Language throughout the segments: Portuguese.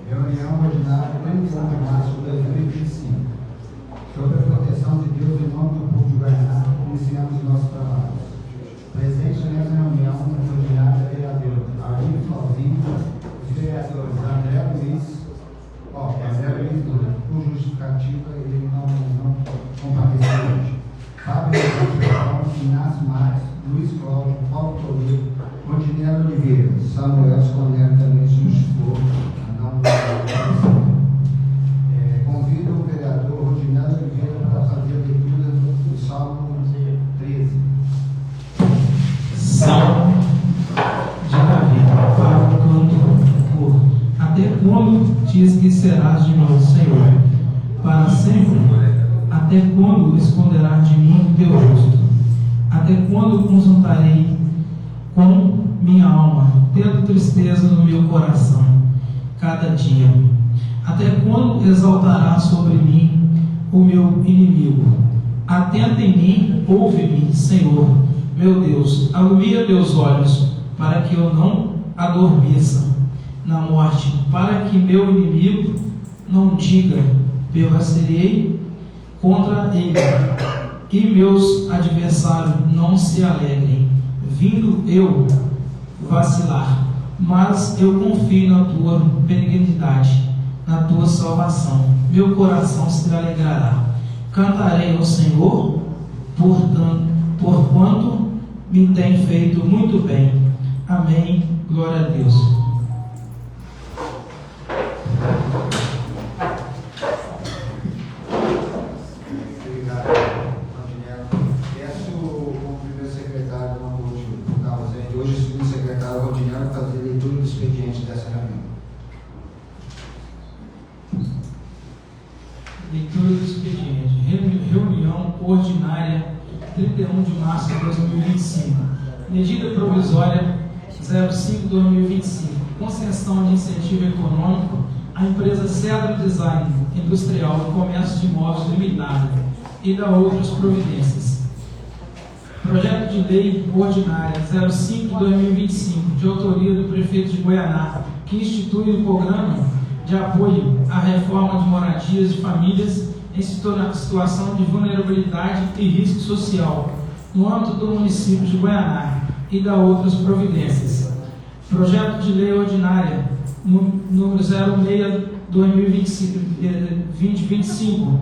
Reunião ordinária 31 de março de 2025. Sob a proteção de Deus, em nome do povo de Guaraná, iniciamos nosso trabalho. Presente nessa reunião ordinária, vereador Arlindo Flavinho, os vereadores André Luiz Lula, por justificativa, ele não compareceu hoje. Fábio João, Inácio Marques, Luiz Cláudio, Paulo Toledo, Rodinello Oliveira, Samuel Escondendo também se justificou a não comparecer. Convido o vereador Rodinello Oliveira para fazer a leitura do Salmo 13. Salmo de Davi, para o canto. Até quando te esquecerás de nós, Senhor? Para sempre? Até quando esconderás de mim o teu rosto? Até quando consultarei com minha alma, tendo tristeza no meu coração, cada dia? Até quando exaltará sobre mim o meu inimigo? Atenta em mim, ouve-me, Senhor, meu Deus, alumia meus olhos, para que eu não adormeça na morte, para que meu inimigo não diga, prevaricei contra ele, e meus adversários não se alegrem, vindo eu vacilar. Mas eu confio na tua benignidade, na tua salvação. Meu coração se alegrará. Cantarei ao Senhor, porquanto me tem feito muito bem. Amém. Glória a Deus. Leitura do expediente. Reunião ordinária 31 de março de 2025. Medida provisória 05/2025. Concessão de incentivo econômico à empresa Cedro Design Industrial e Comércio de Imóveis Limitada e da outras providências. Projeto de lei ordinária 05/2025, de autoria do prefeito de Goianá, que institui o programa de apoio à reforma de moradias de famílias em situação de vulnerabilidade e risco social no âmbito do município de Goianá e da outras providências. Projeto de lei ordinária número 06/2025,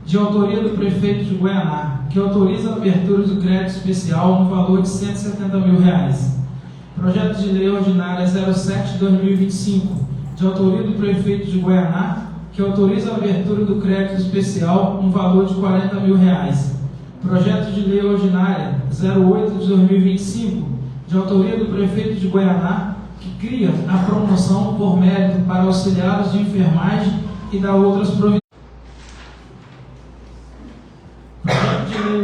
de autoria do prefeito de Goianá, que autoriza a abertura do crédito especial no valor de R$ 170 mil. Projeto de lei ordinária 07/2025, de autoria do prefeito de Goianá, que autoriza a abertura do crédito especial no valor de R$ 40 mil. Projeto de lei ordinária 08/2025, de autoria do prefeito de Goianá, que cria a promoção por mérito para auxiliares de enfermagem e da outras providências. Projeto de lei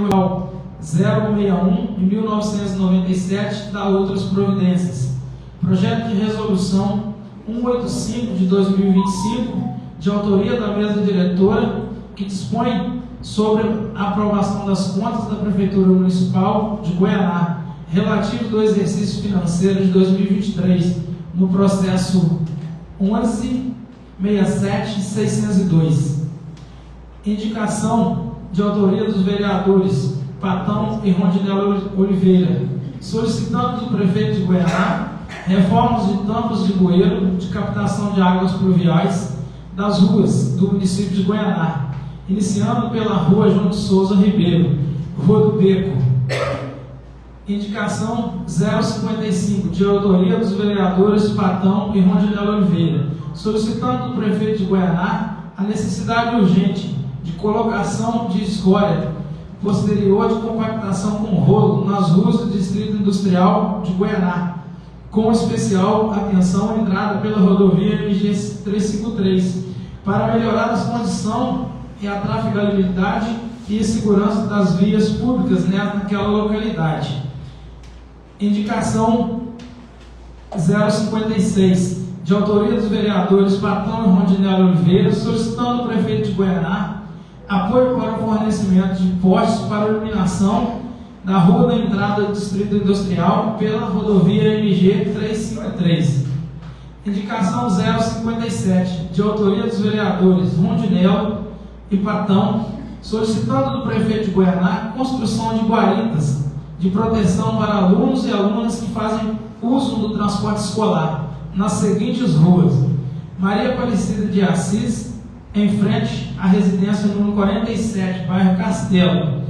061 de 1997, da outras providências. Projeto de resolução 185 de 2025, de autoria da mesa diretora, que dispõe sobre a aprovação das contas da Prefeitura Municipal de Goianá, relativo do exercício financeiro de 2023, no processo 11.67.602. Indicação de autoria dos vereadores Patão e Rodinello Oliveira, solicitando do prefeito de Goianá reformas de tampas de bueiro de captação de águas pluviais das ruas do município de Goianá, iniciando pela rua João de Souza Ribeiro, Rua do Beco. Indicação 055, de autoria dos vereadores Patão e Rodinello Oliveira, solicitando do prefeito de Goianá a necessidade urgente de colocação de escória posterior de compactação com rolo nas ruas do Distrito Industrial de Goianá, com especial atenção entrada pela rodovia MG 353, para melhorar as condições e a trafegabilidade e a segurança das vias públicas naquela localidade. Indicação 056, de autoria dos vereadores Patão e Rodinello Oliveira, solicitando ao prefeito de Goianá apoio para o fornecimento de postes para iluminação na rua da entrada do Distrito Industrial pela rodovia MG 353. Indicação 057, de autoria dos vereadores Rondinel e Patão, solicitando do prefeito de Goianá a construção de guaritas de proteção para alunos e alunas que fazem uso do transporte escolar nas seguintes ruas: Maria Aparecida de Assis, em frente à residência número 47, bairro Castelo;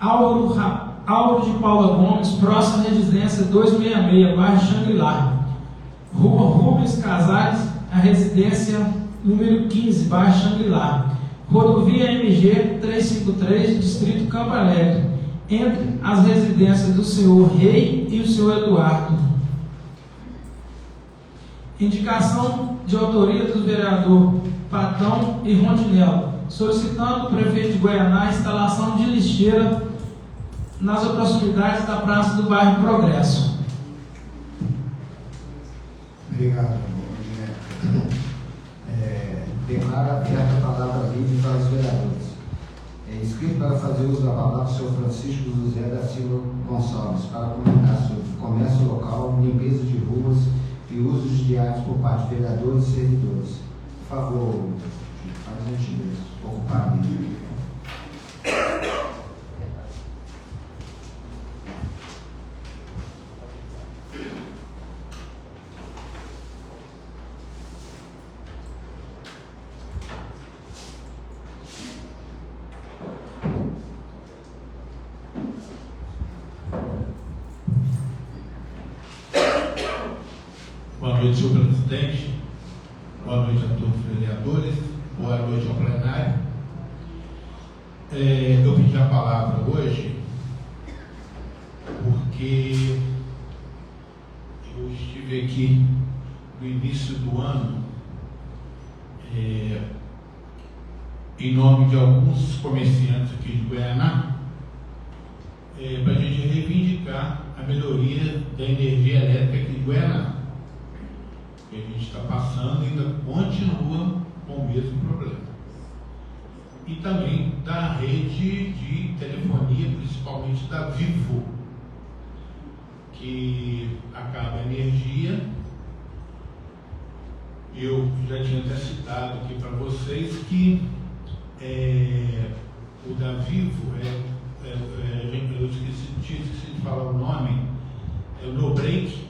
Álvaro de Paula Gomes, próxima à residência 266, bairro Xangri-Lá; Rua Rubens Casares, a residência número 15, bairro Xangri-Lá; Rodovia MG 353, distrito Campo Alegre, entre as residências do senhor Rei e o senhor Eduardo. Indicação de autoria do vereador Patão e Rondinel, solicitando ao prefeito de Goianá a instalação de lixeira nas proximidades da praça do bairro Progresso. Obrigado. Declaro aberta a palavra livre para os vereadores. É inscrito para fazer uso da palavra o senhor Francisco José da Silva Gonçalves, para comentar sobre comércio local, limpeza de ruas e usos diários por parte de vereadores e servidores. Por favor, faz a gentileza, ocupar a livre. Boa noite, senhor presidente. Boa noite a todos os vereadores. Boa noite ao plenário. Eu pedi a palavra hoje porque eu estive aqui no início do ano em nome de alguns comerciantes aqui de Goianá para a gente reivindicar a melhoria da energia elétrica aqui de Goianá. Que a gente está passando e ainda continua com o mesmo problema. E também da rede de telefonia, principalmente da Vivo, que acaba a energia. Eu já tinha até citado aqui para vocês que o da Vivo, eu esqueci de falar o nome, é o No Break.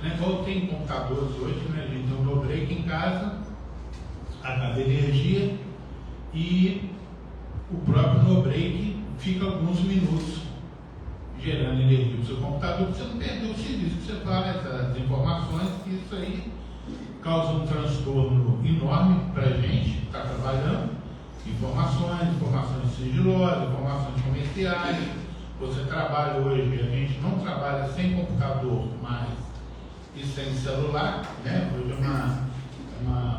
Igual tem computadores hoje, né? A gente tem um no break em casa, acaba a energia e o próprio no break fica alguns minutos gerando energia no seu computador, para você não perder o serviço, que você fala essas informações, que isso aí causa um transtorno enorme para a gente que está trabalhando, informações sigilosas, informações comerciais. Você trabalha hoje, a gente não trabalha sem computador mais e sem celular, né? Hoje é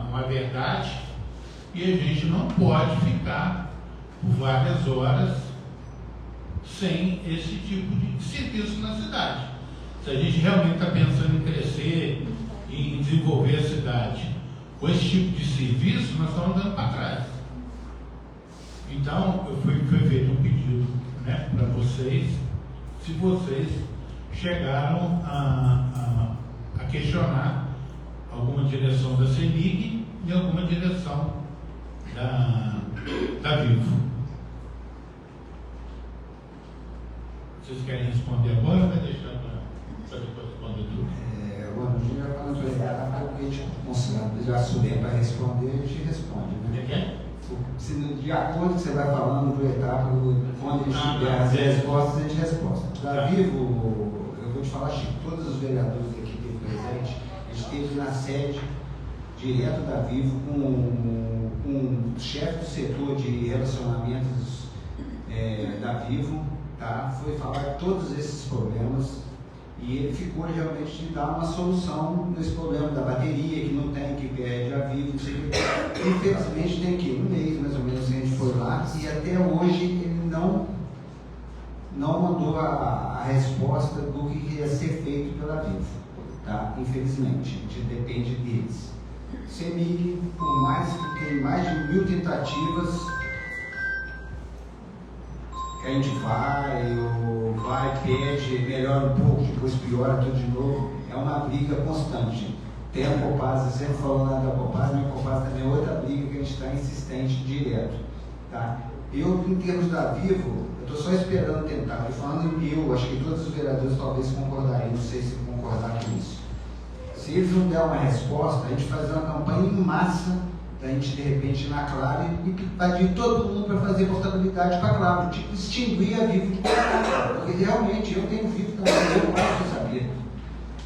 uma verdade, e a gente não pode ficar por várias horas sem esse tipo de serviço na cidade. Se a gente realmente está pensando em crescer e em desenvolver a cidade com esse tipo de serviço, nós estamos andando para trás. Então, foi feito um pedido, né, para vocês, se vocês chegaram a questionar alguma direção da CEMIG e alguma direção da Vivo. Vocês querem responder agora ou vai deixar para depois responder tudo? O André já falou para a gente já subir para responder, a gente responde, né? Se de acordo com o que você vai falando do etapa, quando a gente tiver as respostas, a gente responde. Da Vivo, eu vou te falar, Chico, todos os vereadores aqui presentes, a gente esteve na sede direto da Vivo com o chefe do setor de relacionamentos da Vivo, tá? Foi falar todos esses problemas e ele ficou realmente de dar uma solução nesse problema da bateria, que não tem, que perde a Vivo, não sei o que. Infelizmente tem aqui um mês mais ou menos que a gente foi lá e até hoje ele não mandou a resposta do que ia ser feito pela Vivo, tá? Infelizmente, a gente depende deles. CEMIG, por mais que tem mais de 1000 tentativas, que a gente vai, pede, melhora um pouco, depois piora tudo de novo, é uma briga constante. tem a Copasa, sempre falando lá da Copasa, mas a Copasa também é outra briga que a gente está insistente direto. Tá? Eu, em termos da Vivo, eu estou só esperando tentar. E falando eu, acho que todos os vereadores talvez concordariam, não sei se concordar com isso. Se eles não der uma resposta, a gente fazer uma campanha em massa, da gente de repente ir na Claro e pedir todo mundo para fazer portabilidade para a Claro, tipo, extinguir a Vivo de Goiânia, porque realmente eu tenho Vivo também, eu gosto de saber.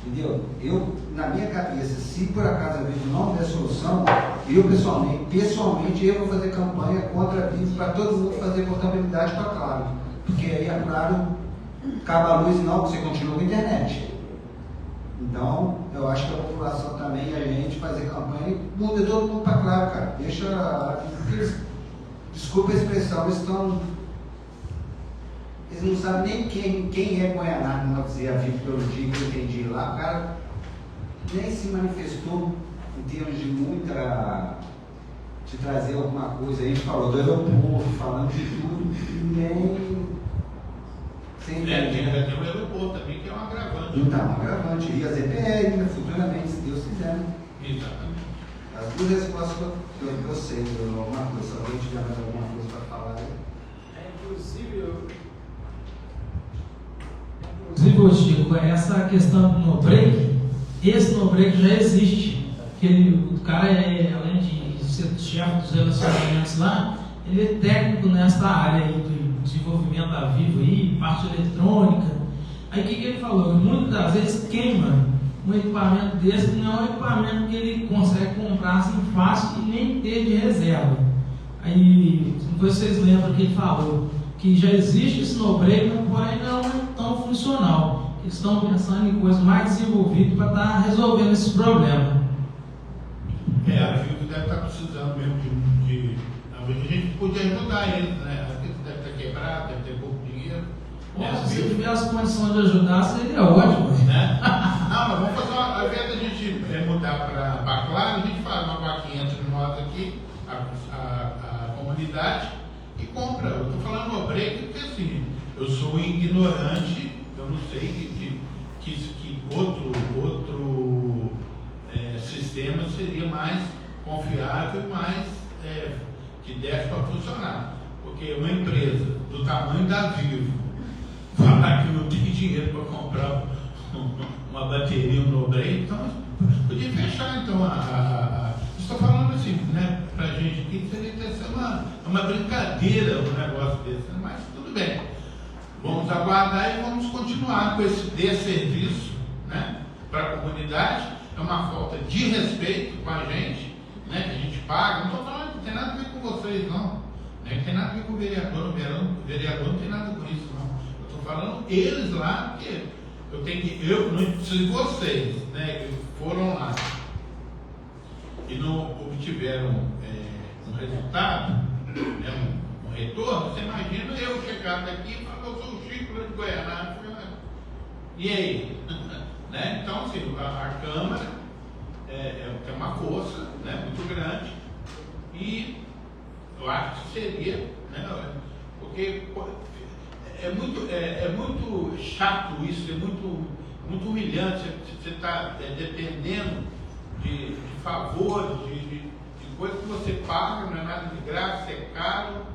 Entendeu? Eu, na minha cabeça, se por acaso a Vivo não der solução, eu pessoalmente eu vou fazer campanha contra a Vivo para todo mundo fazer portabilidade para a Claro, porque aí a Claro acaba a luz e não, você continua com a internet. Então, eu acho que a população também, a gente fazer campanha, muda todo mundo para Claro, cara. Deixa. Desculpa a expressão, eles não sabem nem quem é Goianá, como eu dizia a Vivo pelo dia que eu entendi lá. O cara nem se manifestou em termos de trazer alguma coisa. A gente falou do aeroporto, falando de tudo, nem. Tem o aeroporto também, que é um agravante. Então, um agravante. E a ZPR, futuramente, se Deus quiser. Exatamente. As duas respostas que eu sei, alguma coisa, se alguém tiver mais alguma coisa para falar. Inclusive, Chico, essa questão do no-break, esse no-break já existe. O cara, além de ser chefe dos relacionamentos lá, ele é técnico nessa área aí do desenvolvimento da Vivo aí, parte eletrônica. Aí o que ele falou? Muitas das vezes queima um equipamento desse, que não é um equipamento que ele consegue comprar assim fácil e nem ter de reserva. Aí, não sei se vocês lembram que ele falou que já existe esse no-break, porém não é tão funcional. Eles estão pensando em coisas mais desenvolvidas para estar resolvendo esse problema. A Vivo deve estar precisando mesmo de a gente podia ajudar eles, né? Deve estar quebrado, deve ter pouco dinheiro. Se tivesse condição de ajudar, seria ótimo. Né? Não, mas vamos fazer ao invés da gente mudar para Claro, a gente faz uma vaquinha entre nós aqui, a comunidade, e compra. Eu estou falando no break porque assim, eu sou ignorante, eu não sei que outro sistema seria mais confiável, mais que desse para funcionar. Porque uma empresa do tamanho da Vivo falar que não tem dinheiro para comprar uma bateria, um no-break, então podia fechar então estou falando assim, né, pra gente aqui seria uma brincadeira um negócio desse, né? Mas tudo bem. Vamos aguardar e vamos continuar com esse desserviço, né, para a comunidade. É uma falta de respeito com a gente, né, que a gente paga. Não estou falando, não tem nada a ver com vocês, não. Não tem nada a ver com o vereador. O vereador não tem nada com isso, não. Eu estou falando eles lá, porque se vocês, né, foram lá e não obtiveram um resultado, né, um retorno, você imagina eu chegar daqui e falar, eu sou o Chico de Goiânia. E aí? Né? Então, assim, a Câmara tem uma força, né, muito grande, e eu acho que seria, né, porque é muito chato isso, é muito humilhante. Você está dependendo de favores, de coisas que você paga, não é nada de graça, é caro.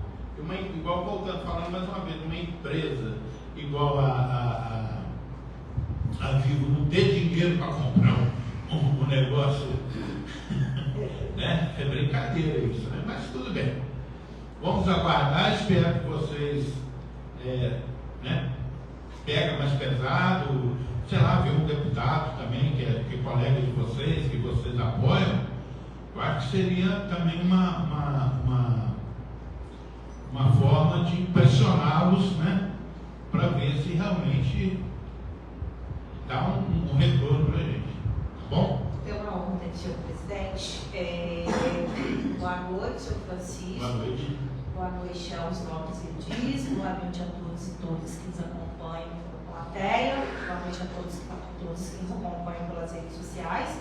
Igual voltando, falando mais uma vez, uma empresa igual a Vivo não ter dinheiro para comprar um negócio, né? É brincadeira isso, né? Mas tudo bem. Vamos aguardar, espero que vocês né, pega mais pesado, sei lá, ver um deputado também, que é colega de vocês, que vocês apoiam. Eu acho que seria também uma forma de pressioná-los, né, para ver se realmente dá um retorno para a gente. Tá bom? É uma honra, senhor presidente. Boa noite, senhor Francisco. Boa noite. Boa noite aos nossos edis. Boa noite a todos e todas que nos acompanham pela plateia. Boa noite a todos que nos acompanham pelas redes sociais.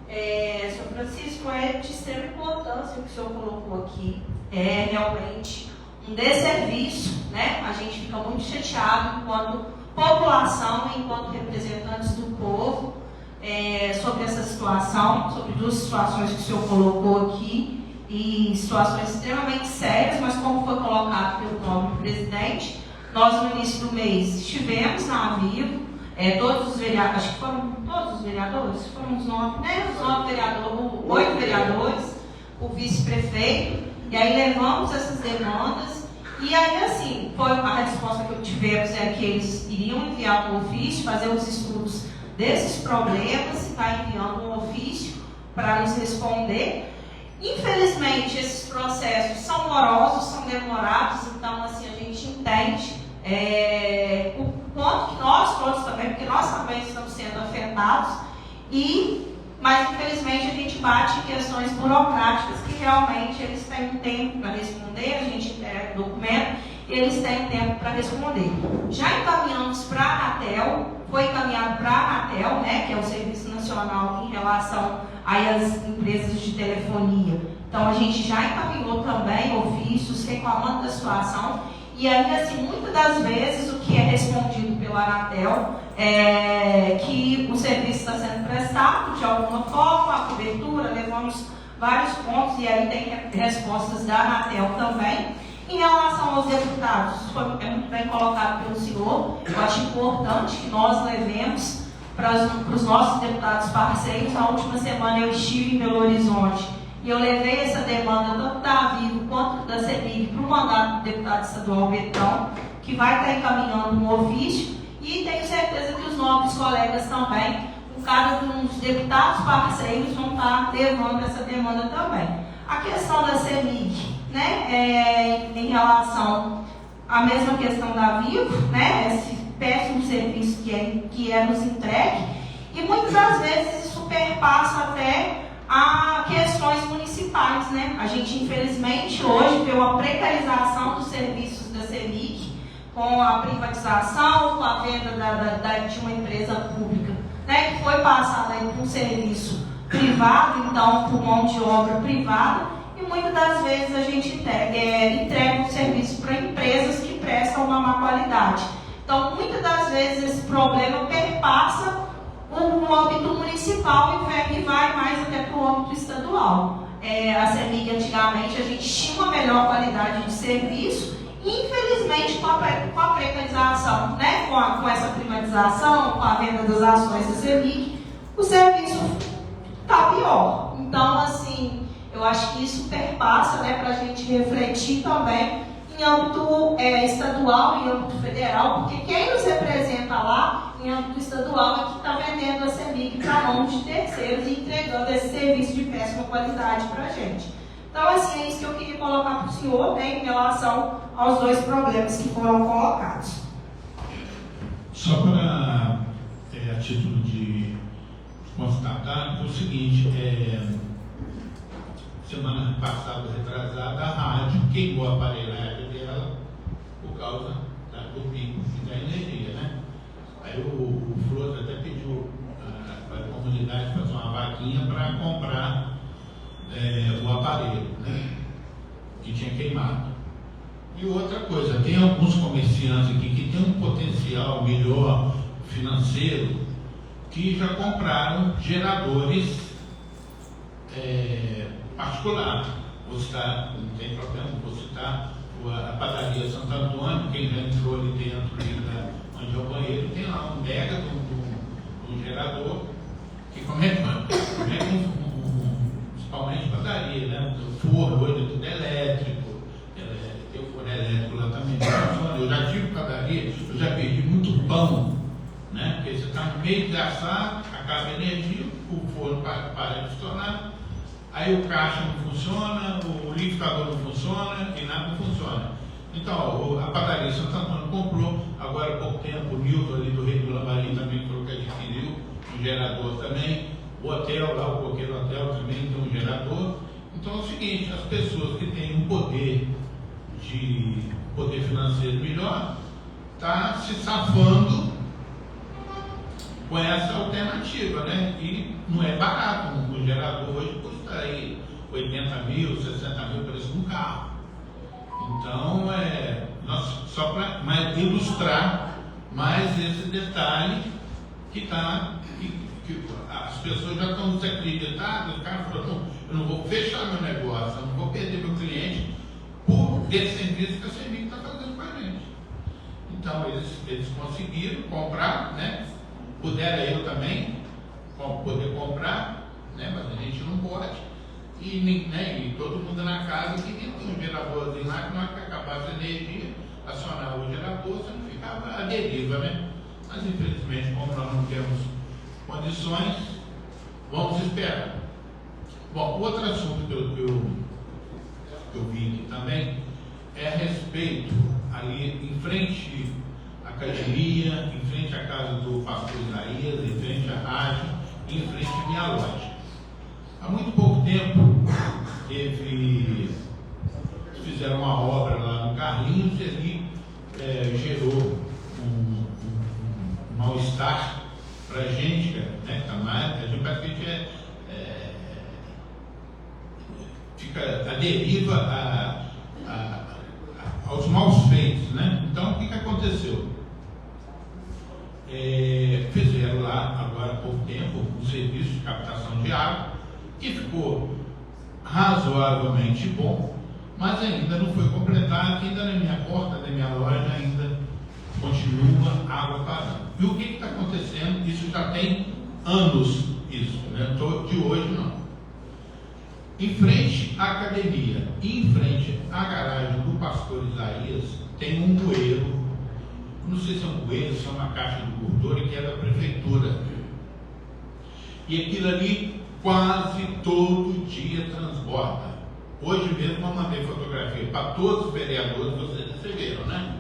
Senhor Francisco, é de extrema importância o que o senhor colocou aqui. É realmente um desserviço, né? A gente fica muito chateado enquanto população, enquanto representantes do povo, sobre essa situação, sobre duas situações que o senhor colocou aqui, e situações extremamente sérias, mas como foi colocado pelo nobre presidente, nós no início do mês estivemos na Avivo, todos os vereadores, acho que foram todos os vereadores, foram os 9, né? Os 9 vereadores, 8 vereadores, o vice-prefeito, e aí levamos essas demandas, e aí assim, a resposta que tivemos que eles iriam enviar um ofício, fazer os estudos desses problemas, e está enviando um ofício para nos responder. Infelizmente, esses processos são morosos, são demorados, então assim, a gente entende o quanto que nós todos também, porque nós também estamos sendo afetados, mas infelizmente a gente bate em questões burocráticas que realmente eles têm um tempo para responder, a gente entrega o documento e eles têm um tempo para responder. Já encaminhamos para a Anatel, foi encaminhado para a Anatel, né, que é o Serviço Nacional em relação às empresas de telefonia. Então a gente já encaminhou também ofícios reclamando da situação. E aí, assim, muitas das vezes o que é respondido pela Anatel é que o serviço está sendo prestado de alguma forma, a cobertura, levamos vários pontos, e aí tem respostas da Anatel também. Em relação aos deputados, é muito bem colocado pelo senhor, eu acho importante que nós levemos para os nossos deputados parceiros. Na última semana eu estive em Belo Horizonte, e eu levei essa demanda tanto da Avivo quanto da CEMIG para o mandato do deputado estadual Betão, que vai estar encaminhando um ofício, e tenho certeza que os novos colegas também, com cada um dos deputados parceiros, vão estar levando essa demanda também. A questão da CEMIG, né, em relação à mesma questão da Avivo, né, esse péssimo serviço que é nos entregue, e muitas das vezes isso perpassa até a questões municipais, né? A gente, infelizmente, hoje vê uma precarização dos serviços da CEMIG, com a privatização, com a venda de uma empresa pública, né? Que foi passada para um serviço privado, então, por mão de obra privada, e muitas das vezes a gente entrega um serviço para empresas que prestam uma má qualidade. Então, muitas das vezes esse problema perpassa o âmbito municipal e vai mais até para o âmbito estadual. A CEMIG, antigamente, a gente tinha uma melhor qualidade de serviço, e infelizmente com a precarização, né, com essa privatização, com a venda das ações da CEMIG, o serviço está pior. Então, assim, eu acho que isso perpassa, né, para a gente refletir também em âmbito estadual e âmbito federal, porque quem nos representa lá em âmbito estadual é que está vendendo a CEMIG para mão de terceiros e entregando esse serviço de péssima qualidade para a gente. Então, assim, é isso que eu queria colocar para o senhor, né, em relação aos dois problemas que foram colocados. Só para, a título de constatar, é o seguinte, semana passada, retrasada, a rádio queimou a aparelhagem dela por causa do pico da energia, né? Aí o Flores até pediu para a comunidade fazer uma vaquinha para comprar o aparelho, né? Que tinha queimado. E outra coisa, tem alguns comerciantes aqui que têm um potencial melhor financeiro, que já compraram geradores particular. Vou citar, não tem problema, vou citar a padaria Santo Antônio. Quem já entrou ali dentro, onde é o banheiro, tem lá um mega de um gerador, que como é que principalmente padaria, né? O forno hoje é tudo elétrico, tem o forno elétrico lá também. Eu já tive padaria, eu já perdi muito pão, né? Porque você está no meio de assar, acaba a energia, o forno para de funcionar. Aí o caixa não funciona, o liquidificador não funciona e nada não funciona. Então, a padaria Santo Antônio comprou, agora há pouco tempo, o Nilton ali do Rei do Lambari também falou que adquiriu um gerador também. O hotel lá, o Coqueiro Hotel também tem um gerador. Então é o seguinte, as pessoas que têm um poder financeiro melhor, está se safando com essa alternativa, né? E não é barato, um gerador hoje custa aí 80 mil, 60 mil, preço de um carro. Então, só para ilustrar mais esse detalhe que que as pessoas já estão desacreditadas, o cara falou, eu não vou fechar meu negócio, eu não vou perder meu cliente por esse serviço que a CEMIG está fazendo com a gente. Então eles conseguiram comprar, né? Puderam eu também poder comprar, né? Mas a gente não pode. E todo mundo na casa queria ter um geradorzinho lá, que na hora que acabasse a energia, acionar o gerador, você não ficava à deriva, né? Mas infelizmente, como nós não temos condições, vamos esperar. Bom, outro assunto que eu vi aqui também é a respeito ali em frente à academia, em frente à casa do pastor Isaías, em frente à rádio, em frente à minha loja. Há muito pouco tempo fizeram uma obra lá no Carlinhos e ali gerou um mal-estar para a gente, né? A gente parece que a gente fica à deriva aos maus feitos, né? Então, o que aconteceu? Fizeram lá, agora há pouco tempo, um serviço de captação de água, que ficou razoavelmente bom, mas ainda não foi completado, ainda na minha porta da minha loja ainda continua água parando. E o que está acontecendo? Isso já tem anos, isso, né? De hoje não. Em frente à academia e em frente à garagem do pastor Isaías tem um bueiro, não sei se é um bueiro, se é uma caixa de gordura, que é da prefeitura. E aquilo ali quase todo dia transborda. Hoje mesmo eu mandei fotografia para todos os vereadores, vocês receberam, né?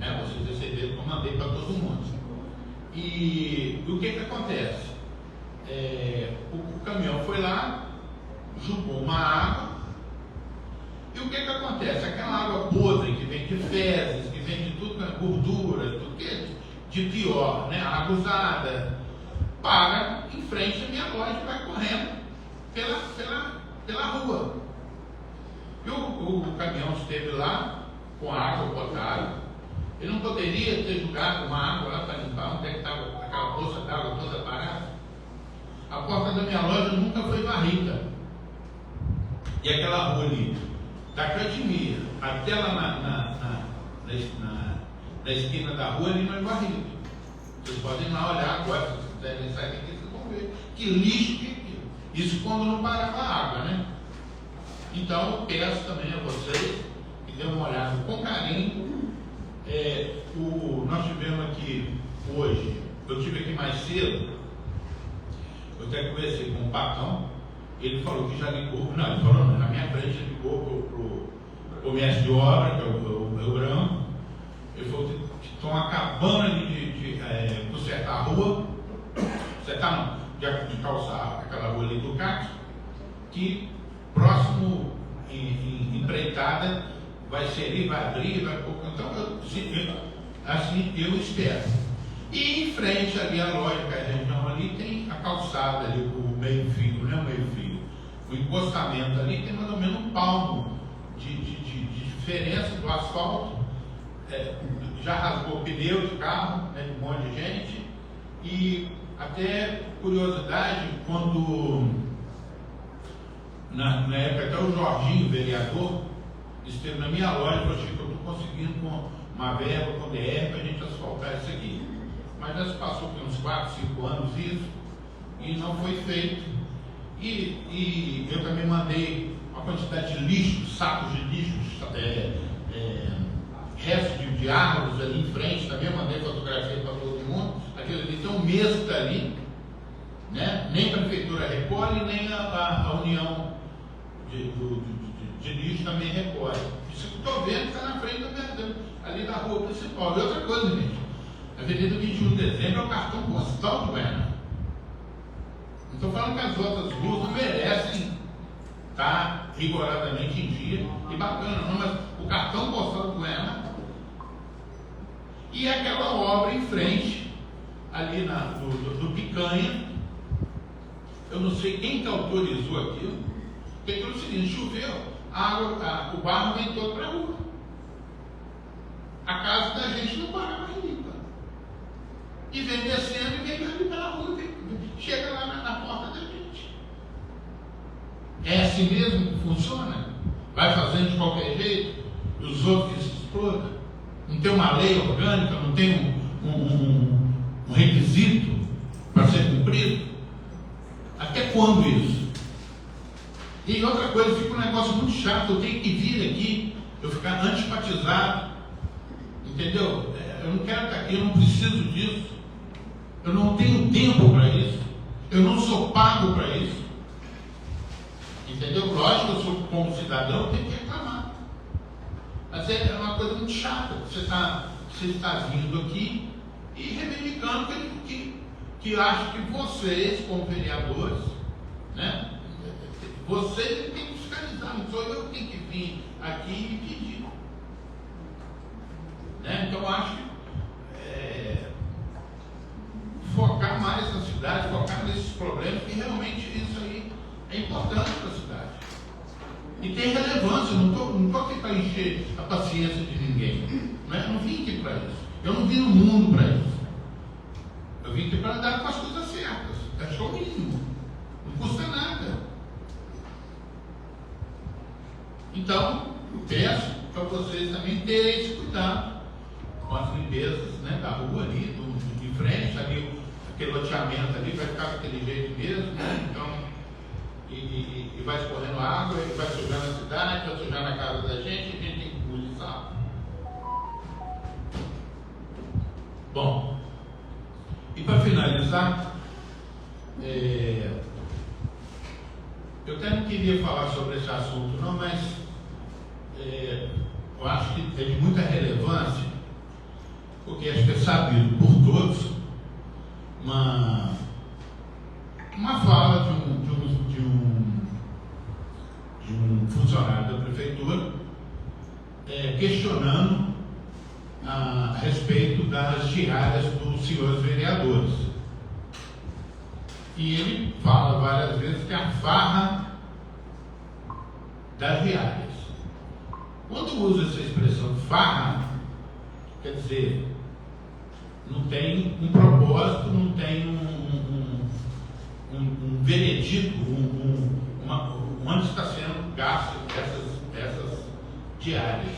Vocês receberam, eu mandei para todo mundo. E o que acontece? O caminhão foi lá, jogou uma água, e o que acontece? Aquela água podre que vem de fezes, que vem de tudo, gordura, tudo que é de pior, né? Água usada, para em frente à minha loja e vai correndo pela rua. E o caminhão esteve lá com água potável. Ele não poderia ter jogado uma água lá para limpar onde é que estava aquela poça d'água toda parada? A porta da minha loja nunca foi varrida. E aquela rua ali, da academia até lá na esquina da rua, ali não é varrida. Vocês podem ir lá olhar agora, se vocês quiserem sair daqui, vocês vão ver que lixo que é aquilo. Isso quando não parava a água, né? Então eu peço também a vocês que dêem uma olhada com carinho. Nós tivemos aqui hoje, eu tive aqui mais cedo, eu até conversei com o patrão, ele falou que já ligou, não, ele falou não, na minha frente ele ligou para o mestre de obra, que é o meu branco, ele falou que estão acabando ali de consertar a rua, consertar não, de calçar aquela rua ali do CAC, que próximo empreitada vai ser ali, vai abrir, vai pouco. Então, assim eu espero. E em frente ali a loja, que é a região ali, tem a calçada ali, o meio-fio, não é o meio-fio. O encostamento ali tem mais ou menos um palmo de diferença do asfalto. Já rasgou o pneu de carro, né, de um monte de gente. E até curiosidade, quando na época até o Jorginho, vereador, esteve na minha loja e falou assim, que eu estou conseguindo com uma verba com DR para a gente asfaltar isso aqui. Mas já se passou por uns 4, 5 anos isso, e não foi feito. E eu também mandei uma quantidade de lixo, sacos de lixo, restos de árvores ali em frente, também mandei fotografia para todo mundo. Aquilo ali tem um mês que está ali, né? Nem a prefeitura recolhe, nem a União de lixo também recolhe. Isso que estou vendo está na frente ali da rua principal. E outra coisa, gente, a Avenida 21 de Dezembro é o cartão postal do Goiânia. Não estou falando que as outras ruas não merecem estar rigorosamente em dia e bacana, não, mas o cartão postal do Goiânia e aquela obra em frente, ali do Picanha, eu não sei quem que autorizou aquilo, porque aquilo é o seguinte, choveu, o barro vem todo para a rua. A casa da gente não para mais limpa. E vem descendo e vem vem ali pela rua, chega lá na porta da gente. É assim mesmo que funciona? Vai fazendo de qualquer jeito, e os outros que se explodam? Não tem uma lei orgânica, não tem um requisito para ser cumprido? Até quando isso? E outra coisa, fica um negócio muito chato, eu tenho que vir aqui, eu ficar antipatizado, entendeu? Eu não quero estar aqui, eu não preciso disso, eu não tenho tempo para isso, eu não sou pago para isso, entendeu? Lógico, eu sou como cidadão, eu tenho que reclamar, mas é uma coisa muito chata, você está vindo aqui e reivindicando que eu acho que vocês, como vereadores, né? Vocês têm que fiscalizar, não sou eu que tenho que vir aqui e pedir. Né? Então, eu acho que focar mais na cidade, focar nesses problemas, que realmente isso aí é importante para a cidade. E tem relevância, não estou aqui para encher a paciência de ninguém. Né? Eu não vim aqui para isso. Eu não vim no mundo para isso. Eu vim aqui para andar com as coisas certas. Acho que é o mínimo. Não custa nada. Então, eu peço para vocês também terem esse cuidado com as limpezas, né, da rua ali, de frente, ali, aquele loteamento ali vai ficar daquele jeito mesmo, né? Então, e vai escorrendo água, e vai sujar na cidade, vai sujar na casa da gente, e a gente tem que engolir sapo. Bom, e para finalizar, eu até não queria falar sobre esse assunto não, mas eu acho que é de muita relevância, porque acho que é sabido por todos uma fala de um funcionário da prefeitura questionando a respeito das diárias dos senhores vereadores. E ele fala várias vezes que é a farra das diárias. Quando usa essa expressão farra, quer dizer, não tem um propósito, não tem um veredito, onde está sendo gasto essas diárias.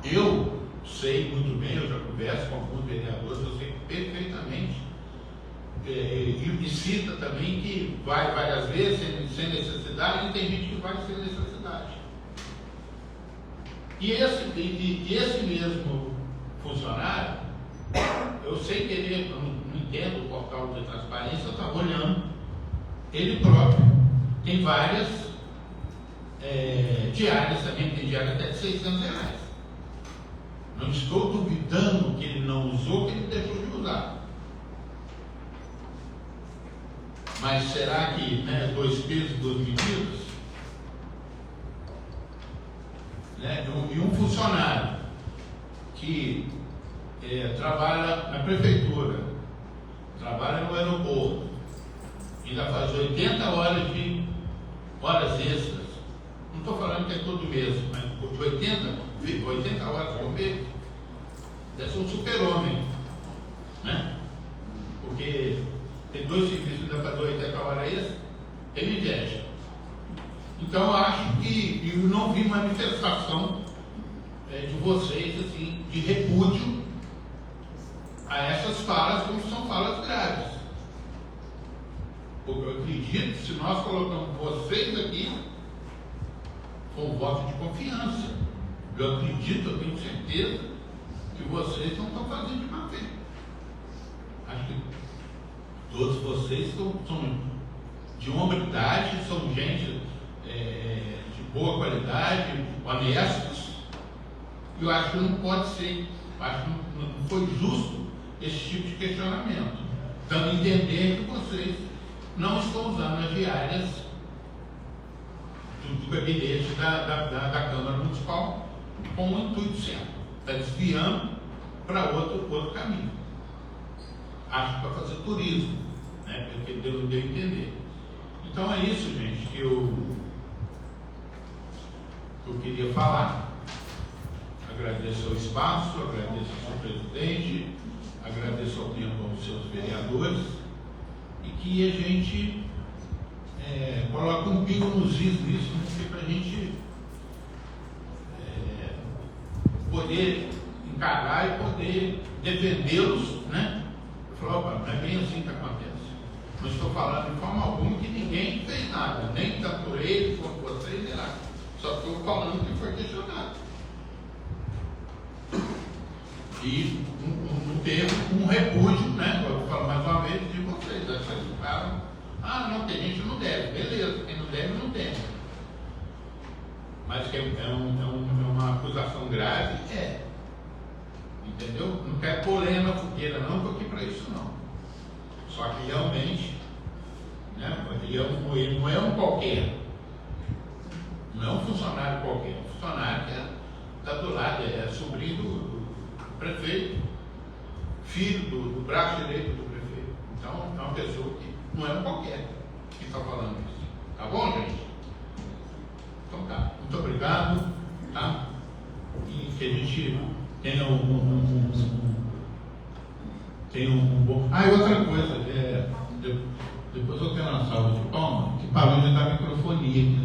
Eu sei muito bem, eu já converso com alguns vereadores, eu sei perfeitamente, e cita também que vai várias vezes sem necessidade, e tem gente que vai sem necessidade. E esse mesmo funcionário, eu sei que ele, eu não entendo o portal de transparência, eu estava olhando, ele próprio tem várias diárias também, tem diária até de R$600. Não estou duvidando que ele não usou, que ele deixou de usar. Mas será que, né, 2 pesos, 2 medidas? Né? E um funcionário que trabalha na prefeitura, trabalha no aeroporto, ainda faz 80 horas de horas extras. Não estou falando que é todo mês, mas de 80 horas por mês, deve ser um super-homem, né? Porque tem 2 serviços que ainda faz 80 horas extras, ele inveja. Então eu acho que eu não vi manifestação de vocês assim, de repúdio a essas falas, como são falas graves. Porque eu acredito que se nós colocamos vocês aqui com um voto de confiança, eu acredito, eu tenho certeza que vocês não estão fazendo de má fé. Acho que todos vocês são de hombridade, são gente de boa qualidade, honestos. Eu acho que não pode ser, acho que não foi justo esse tipo de questionamento, dando a entender que vocês não estão usando as diárias do gabinete da Câmara Municipal com o intuito certo, está desviando para outro caminho. Acho que para fazer turismo, né, porque deu a entender. Então é isso, gente, que eu queria falar. Agradeço o espaço, agradeço ao senhor presidente, agradeço ao tempo aos seus vereadores, e que a gente coloque um pingo nos is nisso, para a gente poder encarar e poder defendê-los, né? Eu falo, opa, não é bem assim que acontece. Não estou falando de forma alguma que ninguém fez nada, nem tanto eles quanto vocês, nem nada. Só estou falando que foi questionado. E não teve um repúdio, né? Eu falo mais uma vez de vocês. Vocês falam, não, tem gente que não deve. Beleza, quem não deve, não deve. Mas que é uma acusação grave, entendeu? Não quero pôr lenha na fogueira, não, estou aqui para isso, não. Só que realmente, né, ele não é um qualquer. Não é um funcionário qualquer. É um funcionário que está do lado, é sobrinho do prefeito, filho do braço direito do prefeito. Então, é uma pessoa que não é um qualquer que está falando isso. Tá bom, gente? Então tá. Muito obrigado. Tá? E que a gente tenha um bom. E outra coisa, depois eu quero uma salva de palmas, que parou de dar microfonia aqui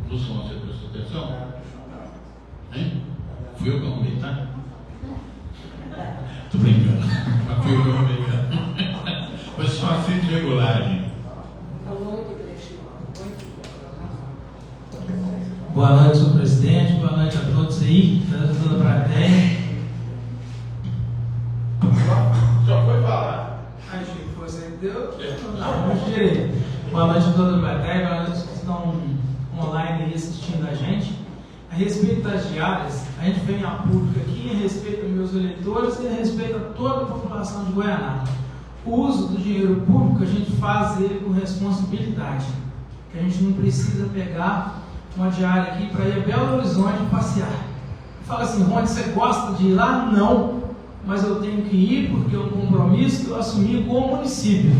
no som. Você prestou atenção? Hein? Fui eu que arrumei, tá? Tô brincando. Mas fui eu que arrumei, tá? Foi só assim de regulagem. Boa noite, senhor presidente. Boa noite a todos aí, toda a plateia. Só foi falar. Chico, você deu? Não direito. Boa noite a toda a plateia, boa noite a todos que estão online aí assistindo a gente. A respeito das diárias, a gente vem a público aqui, a respeito dos meus eleitores e a respeito a toda a população de Goianá. O uso do dinheiro público, a gente faz ele com responsabilidade. A gente não precisa pegar uma diária aqui para ir a Belo Horizonte passear. Fala assim, Rony, você gosta de ir lá? Não, mas eu tenho que ir porque é um compromisso que eu assumi com o município.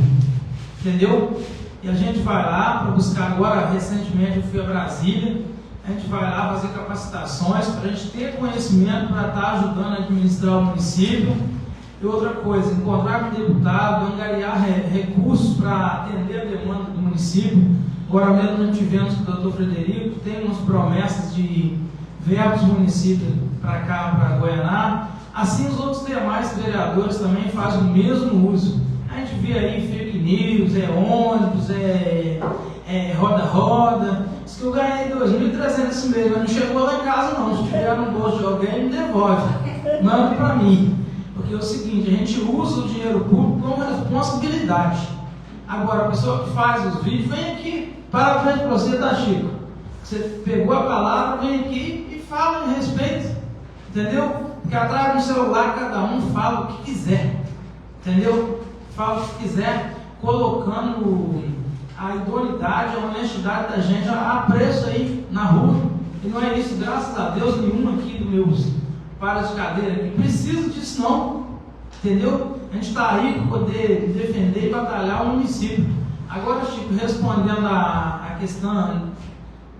Entendeu? E a gente vai lá para buscar agora, recentemente eu fui a Brasília, a gente vai lá fazer capacitações para a gente ter conhecimento para estar ajudando a administrar o município. E outra coisa, encontrar com o deputado, angariar recursos para atender a demanda do município. Agora mesmo nós tivemos com o doutor Frederico, tem umas promessas de verbos municípios para cá, para Goianá. Assim os outros demais vereadores também fazem o mesmo uso. A gente vê aí fake news, ônibus, roda-roda. Diz que eu ganhei 2.300 esse mês, mas não chegou lá em casa não. Se tiver no bolso de alguém, me devolve. Manda para mim. Porque é o seguinte, a gente usa o dinheiro público com responsabilidade. Agora, a pessoa que faz os vídeos, vem aqui, para frente para você, tá, Chico? Você pegou a palavra, vem aqui e fala em respeito. Entendeu? Porque atrás do celular, cada um fala o que quiser. Entendeu? Fala o que quiser, colocando a idoneidade, a honestidade da gente a preço aí na rua. E não é isso, graças a Deus, nenhum aqui dos meus pares de cadeira aqui precisa disso não. Entendeu? A gente está aí para poder defender e batalhar o município. Agora, Chico, respondendo a questão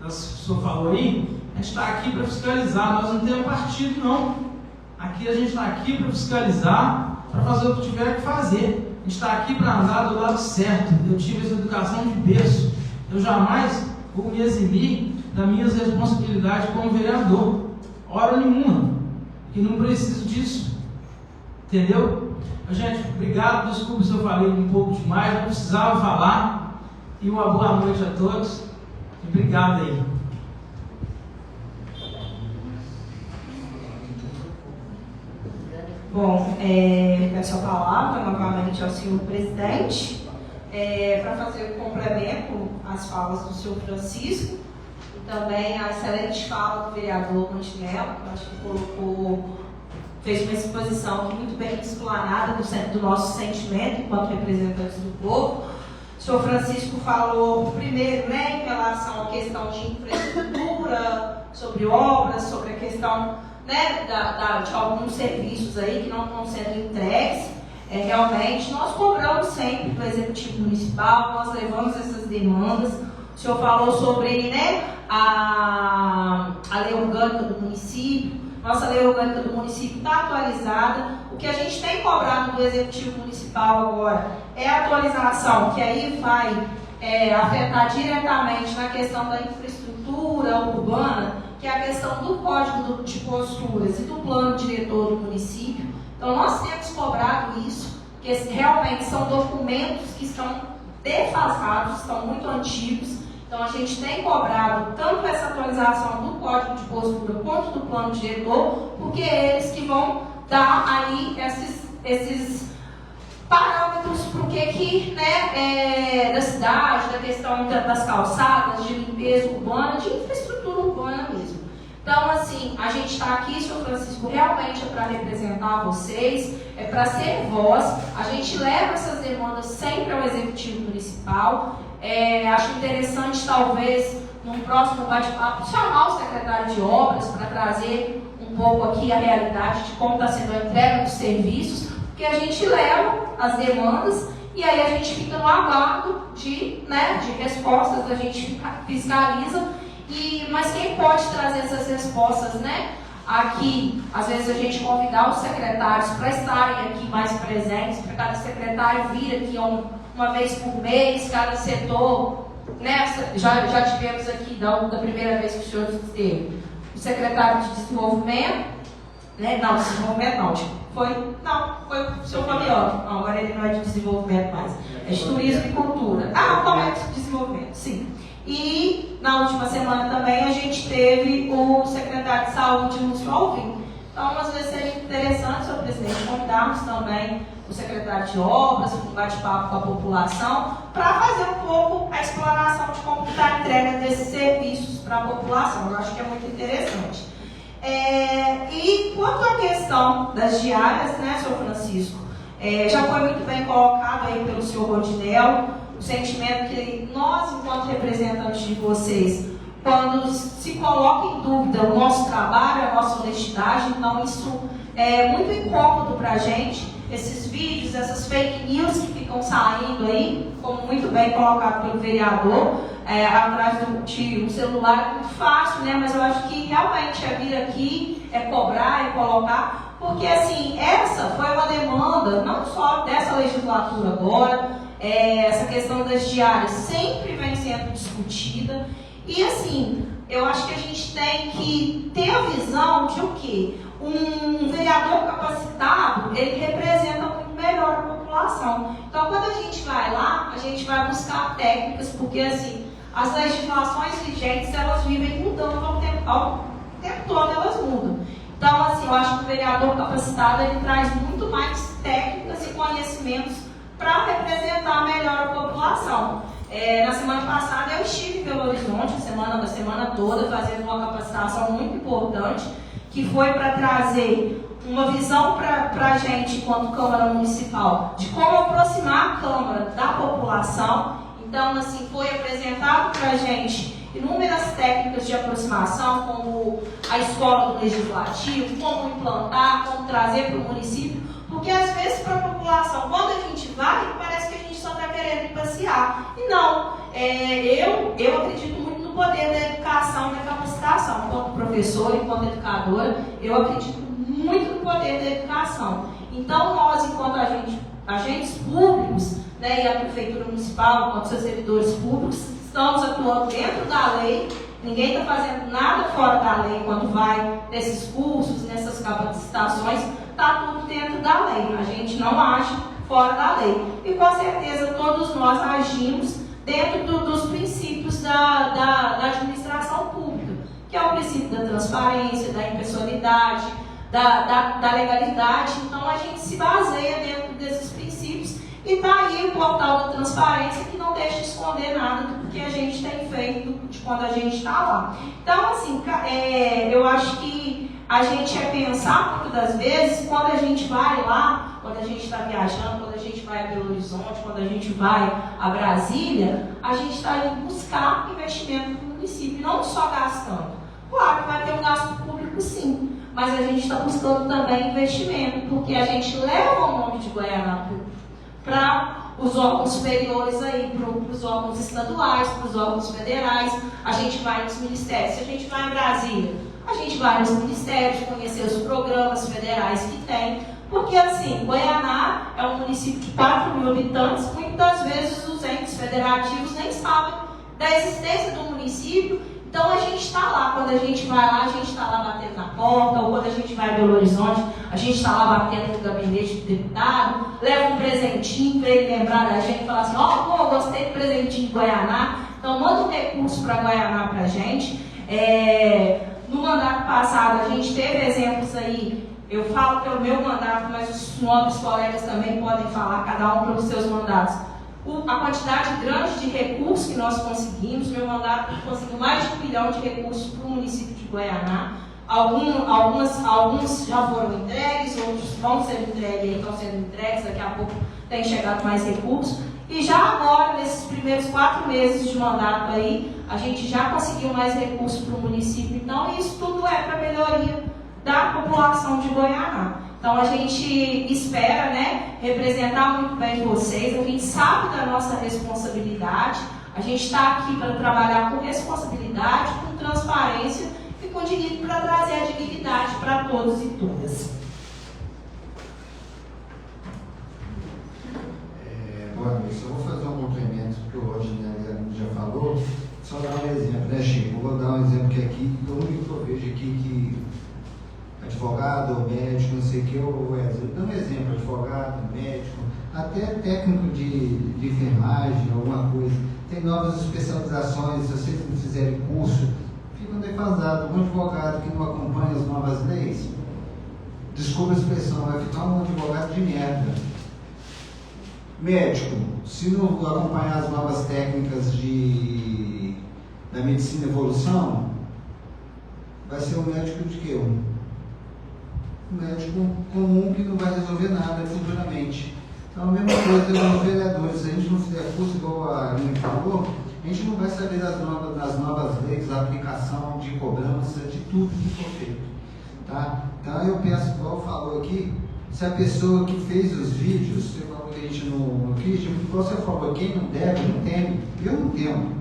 que o senhor falou aí, a gente está aqui para fiscalizar, nós não temos partido não. Aqui a gente está aqui para fiscalizar, para fazer o que tiver que fazer. A gente está aqui para andar do lado certo. Eu tive essa educação de berço. Eu jamais vou me eximir das minhas responsabilidades como vereador. Hora nenhuma. Que não preciso disso. Entendeu? Gente, obrigado. Desculpe se eu falei um pouco demais. Não precisava falar. E uma boa noite a todos. E obrigado aí. Bom, peço a palavra novamente ao senhor presidente para fazer o complemento às falas do senhor Francisco e também a excelente fala do vereador Montenegro, que acho que fez uma exposição muito bem explanada do nosso sentimento enquanto representantes do povo. O senhor Francisco falou primeiro, né, em relação à questão de infraestrutura, sobre obras, sobre a questão, né, de alguns serviços aí que não estão sendo entregues. Realmente, nós cobramos sempre do Executivo Municipal, nós levamos essas demandas. O senhor falou sobre, né, a lei orgânica do município. Nossa lei orgânica do município está atualizada. O que a gente tem cobrado do Executivo Municipal agora é a atualização, que aí vai afetar diretamente na questão da infraestrutura urbana, que é a questão do Código de Posturas e do Plano Diretor do município. Então, nós temos cobrado isso, que realmente são documentos que estão defasados, estão muito antigos. Então, a gente tem cobrado tanto essa atualização do Código de Postura quanto do Plano Diretor, porque é eles que vão dar aí esses parâmetros para o que da cidade, da questão das calçadas, de limpeza urbana, de infraestrutura urbana mesmo. Então, assim, a gente está aqui, senhor Francisco, realmente é para representar vocês, é para ser voz. A gente leva essas demandas sempre ao Executivo Municipal. Acho interessante, talvez, num próximo bate-papo, chamar o secretário de Obras para trazer um pouco aqui a realidade de como está sendo a entrega dos serviços, porque a gente leva as demandas e aí a gente fica no aguardo de respostas, a gente fiscaliza. Mas quem pode trazer essas respostas, aqui, às vezes a gente convidar os secretários para estarem aqui mais presentes, para cada secretário vir aqui uma vez por mês, cada setor, já tivemos aqui da primeira vez que o senhor esteve, o secretário de desenvolvimento, desenvolvimento não, foi o senhor Fabiola, não, agora ele não é de desenvolvimento mais, é de turismo e cultura, é de desenvolvimento, sim. E na última semana também a gente teve o secretário de saúde, Lúcio Alvim. Então, às vezes seria interessante, senhor presidente, convidarmos também o secretário de obras, um bate-papo com a população, para fazer um pouco a explanação de como está a entrega desses serviços para a população. Eu acho que é muito interessante. E quanto à questão das diárias, senhor Francisco, já foi muito bem colocado aí pelo senhor Rodinel, o sentimento que nós, enquanto representantes de vocês, quando se coloca em dúvida o nosso trabalho, a nossa honestidade, então isso é muito incômodo para a gente, esses vídeos, essas fake news que ficam saindo aí, como muito bem colocado pelo vereador, atrás de um celular é muito fácil, mas eu acho que realmente é vir aqui, é cobrar, é colocar, porque assim, essa foi uma demanda, não só dessa legislatura agora, essa questão das diárias sempre vem sendo discutida. E assim, eu acho que a gente tem que ter a visão de o quê? Um vereador capacitado, ele representa muito melhor a população. Então, quando a gente vai lá, a gente vai buscar técnicas, porque assim, as legislações vigentes, elas vivem mudando ao tempo todo, elas mudam. Então, assim, eu acho que o vereador capacitado, ele traz muito mais técnicas e conhecimentos para representar melhor a população. Na semana passada eu estive em Belo Horizonte, a semana toda, fazendo uma capacitação muito importante, que foi para trazer uma visão para a gente, enquanto Câmara Municipal, de como aproximar a Câmara da população. Então, assim, foi apresentado para a gente inúmeras técnicas de aproximação, como a escola do Legislativo, como implantar, como trazer para o município, porque às vezes para a população, quando a gente vai, parece que a gente só está querendo passear. E não, eu acredito muito no poder da educação e da capacitação. Enquanto professora, enquanto educadora, eu acredito muito no poder da educação. Então nós, enquanto agentes públicos, e a Prefeitura Municipal, enquanto seus servidores públicos, estamos atuando dentro da lei. Ninguém está fazendo nada fora da lei quando vai nesses cursos, nessas capacitações. Está tudo dentro da lei, a gente não age fora da lei. E com certeza todos nós agimos dentro dos princípios da administração pública, que é o princípio da transparência, da impessoalidade, da legalidade. Então a gente se baseia dentro desses princípios e está aí o portal da transparência, que não deixa de esconder nada do que a gente tem feito de quando a gente está lá. Então, assim, eu acho que a gente pensar muitas das vezes, quando a gente vai lá, quando a gente está viajando, quando a gente vai a Belo Horizonte, quando a gente vai a Brasília, a gente está indo buscar investimento no município, não só gastando. Claro que vai ter um gasto público, sim, mas a gente está buscando também investimento, porque a gente leva o nome de Goiânia para os órgãos superiores aí, para os órgãos estaduais, para os órgãos federais. A gente vai nos ministérios. Se a gente vai em Brasília, a gente vai nos ministérios conhecer os programas federais que tem, Porque assim, Goianá é um município de 4.000 habitantes, muitas vezes os entes federativos nem sabem da existência do município. Então a gente está lá, quando a gente vai lá, a gente está lá batendo na porta, ou quando a gente vai em Belo Horizonte, a gente está lá batendo no gabinete do deputado, leva um presentinho para ele lembrar da gente, falar assim, ó, gostei do presentinho de Goianá, então manda um recurso para Goianá para a gente. No mandato passado a gente teve exemplos aí, eu falo pelo meu mandato, mas os nobres colegas também podem falar, cada um pelos seus mandatos. A quantidade grande de recursos que nós conseguimos, meu mandato conseguiu mais de 1 milhão de recursos para o município de Goianá. Alguns já foram entregues, outros vão ser entregues, estão sendo entregues, daqui a pouco tem chegado mais recursos. E já agora, nesses primeiros 4 meses de mandato aí, a gente já conseguiu mais recursos para o município. Então, isso tudo é para a melhoria da população de Goianá. Então a gente espera, né, representar muito bem vocês, a gente sabe da nossa responsabilidade, a gente está aqui para trabalhar com responsabilidade, com transparência e com direito para trazer a dignidade para todos e todas. Boa noite, eu vou fazer um complemento que o Roger já falou, só dar um exemplo, né, Chico? Eu vou dar um exemplo que aqui, o único que eu vejo aqui que advogado ou médico, não sei o que, ou dá um exemplo, advogado, médico, até técnico de enfermagem, alguma coisa, tem novas especializações, se vocês não fizerem curso, ficam defasados. Um advogado que não acompanha as novas leis, desculpa a expressão, vai ficar um advogado de merda. Médico, se não acompanhar as novas técnicas da medicina e evolução, vai ser um médico de quê? Um médico comum que não vai resolver nada futuramente. Então, a mesma coisa dos vereadores, se a gente não fizer curso, igual a Aline falou, a gente não vai saber das novas leis, da aplicação de cobrança, de tudo que for feito. Tá? Então, eu penso, igual falou aqui, se a pessoa que fez os vídeos, você falou que a gente não quis, igual você falou, quem não deve, não teme. Eu não temo.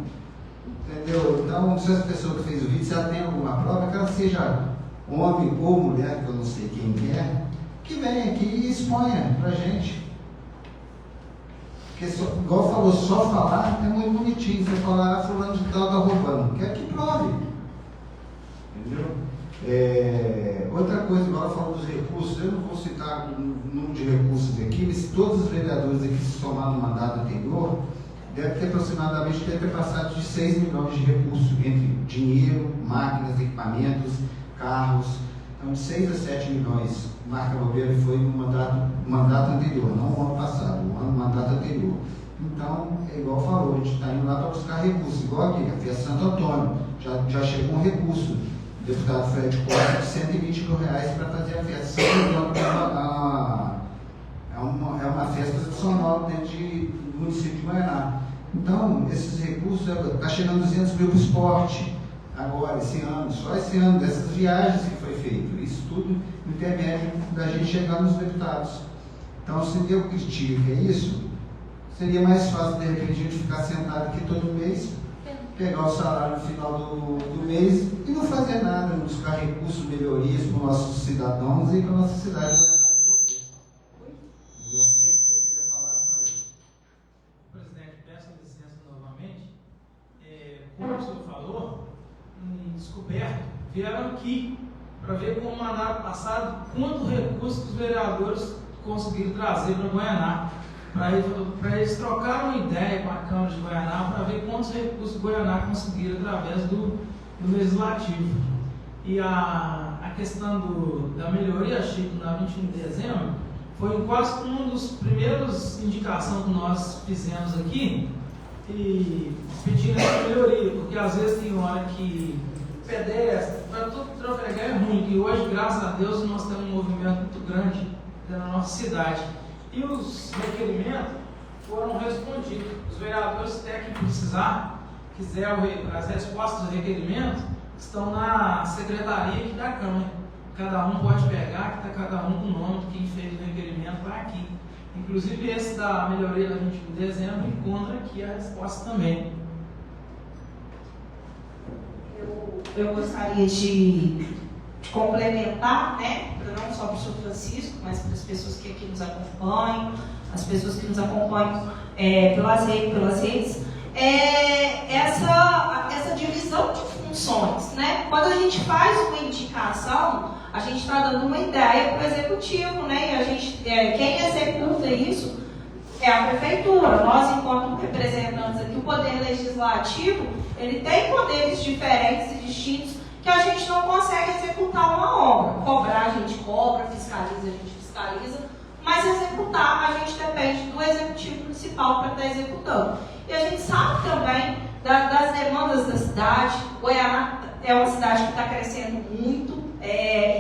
Entendeu? Então, se essa pessoa que fez o vídeo, se ela tem alguma prova, que ela seja homem ou mulher, que eu não sei quem é, que venha aqui e exponha pra gente. Porque, igual falou, só falar é muito bonitinho. Você falar, fulano de tal está roubando. Quer que prove. Entendeu? Outra coisa, igual ela falou dos recursos, eu não vou citar o número de recursos aqui, mas todos os vereadores aqui se somaram no mandato anterior, deve ter aproximadamente passado de 6 milhões de recursos entre dinheiro, máquinas, equipamentos, carros. Então, de 6 a 7 milhões, Marca Bobeira foi no mandato anterior, não o ano passado, o mandato anterior. Então, é igual falou, a gente está indo lá para buscar recursos, igual aqui, a festa Santo Antônio, já chegou um recurso, o deputado Fred Costa, de 120 mil reais para fazer a festa. É uma festa tradicional dentro do município de Goianá. Então, esses recursos, está chegando 200 mil para o esporte, agora, esse ano, só esse ano, dessas viagens que foi feito, isso tudo intermédio da gente chegar nos deputados. Então, se eu critico isso, seria mais fácil, de repente, a gente ficar sentado aqui todo mês, pegar o salário no final do mês e não fazer nada, não buscar recursos, melhorias para os nossos cidadãos e para a nossa cidade. Presidente, peço licença novamente. Como o senhor falou, em descoberto, vieram aqui para ver como no mandato passado quanto recurso os vereadores conseguiram trazer para Goianá. Para eles trocarem uma ideia com a Câmara de Goianá para ver quantos recursos Goianá conseguiram através do Legislativo. E a questão da melhoria, Chico, na 21 de dezembro, foi quase uma das primeiras indicações que nós fizemos aqui e pedindo essa melhoria, porque às vezes tem hora que pedestre, para tudo trafegar é ruim, e hoje, graças a Deus, nós temos um movimento muito grande na nossa cidade. E os requerimentos foram respondidos. Os vereadores que precisar, as respostas dos requerimentos estão na secretaria aqui da Câmara. Cada um pode pegar, que está cada um com o nome de quem fez o requerimento para aqui. Inclusive esse da melhoria da 21 de dezembro encontra aqui a resposta também. Eu gostaria de complementar, né, não só para o Sr. Francisco, mas para as pessoas que aqui nos acompanham, as pessoas que nos acompanham pelas redes, essa divisão de funções, né? Quando a gente faz uma indicação, a gente está dando uma ideia para o executivo, né? E a gente, quem executa isso é a prefeitura. Nós, enquanto representantes aqui, o poder legislativo, ele tem poderes diferentes e distintos que a gente não consegue executar uma obra. Cobrar, a gente cobra, fiscaliza, a gente fiscaliza, mas executar, a gente depende do executivo municipal para estar executando. E a gente sabe também das demandas da cidade. Goiânia é uma cidade que está crescendo muito,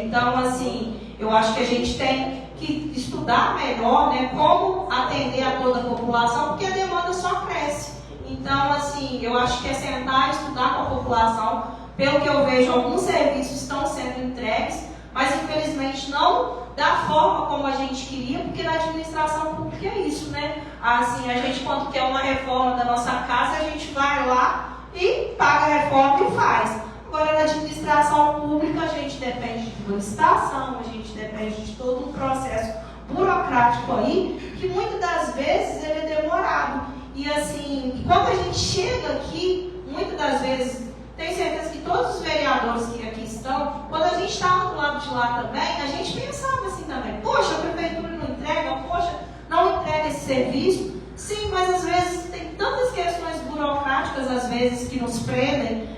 então, assim, eu acho que a gente tem que estudar melhor, né, como atender a toda a população, porque a demanda só cresce. Então, assim, eu acho que é sentar e estudar com a população. Pelo que eu vejo, alguns serviços estão sendo entregues, mas infelizmente não da forma como a gente queria, porque na administração pública é isso, né? Assim, a gente, quando quer uma reforma da nossa casa, a gente vai lá e paga a reforma e faz. Agora, na administração pública, a gente depende de licitação, a gente depende de todo um processo burocrático aí, que muitas das vezes ele é demorado. E assim, quando a gente chega aqui, muitas das vezes, tenho certeza que todos os vereadores que aqui estão, quando a gente estava do lado de lá também, a gente pensava assim também, poxa, a prefeitura não entrega, poxa, não entrega esse serviço. Sim, mas às vezes tem tantas questões burocráticas, às vezes, que nos prendem,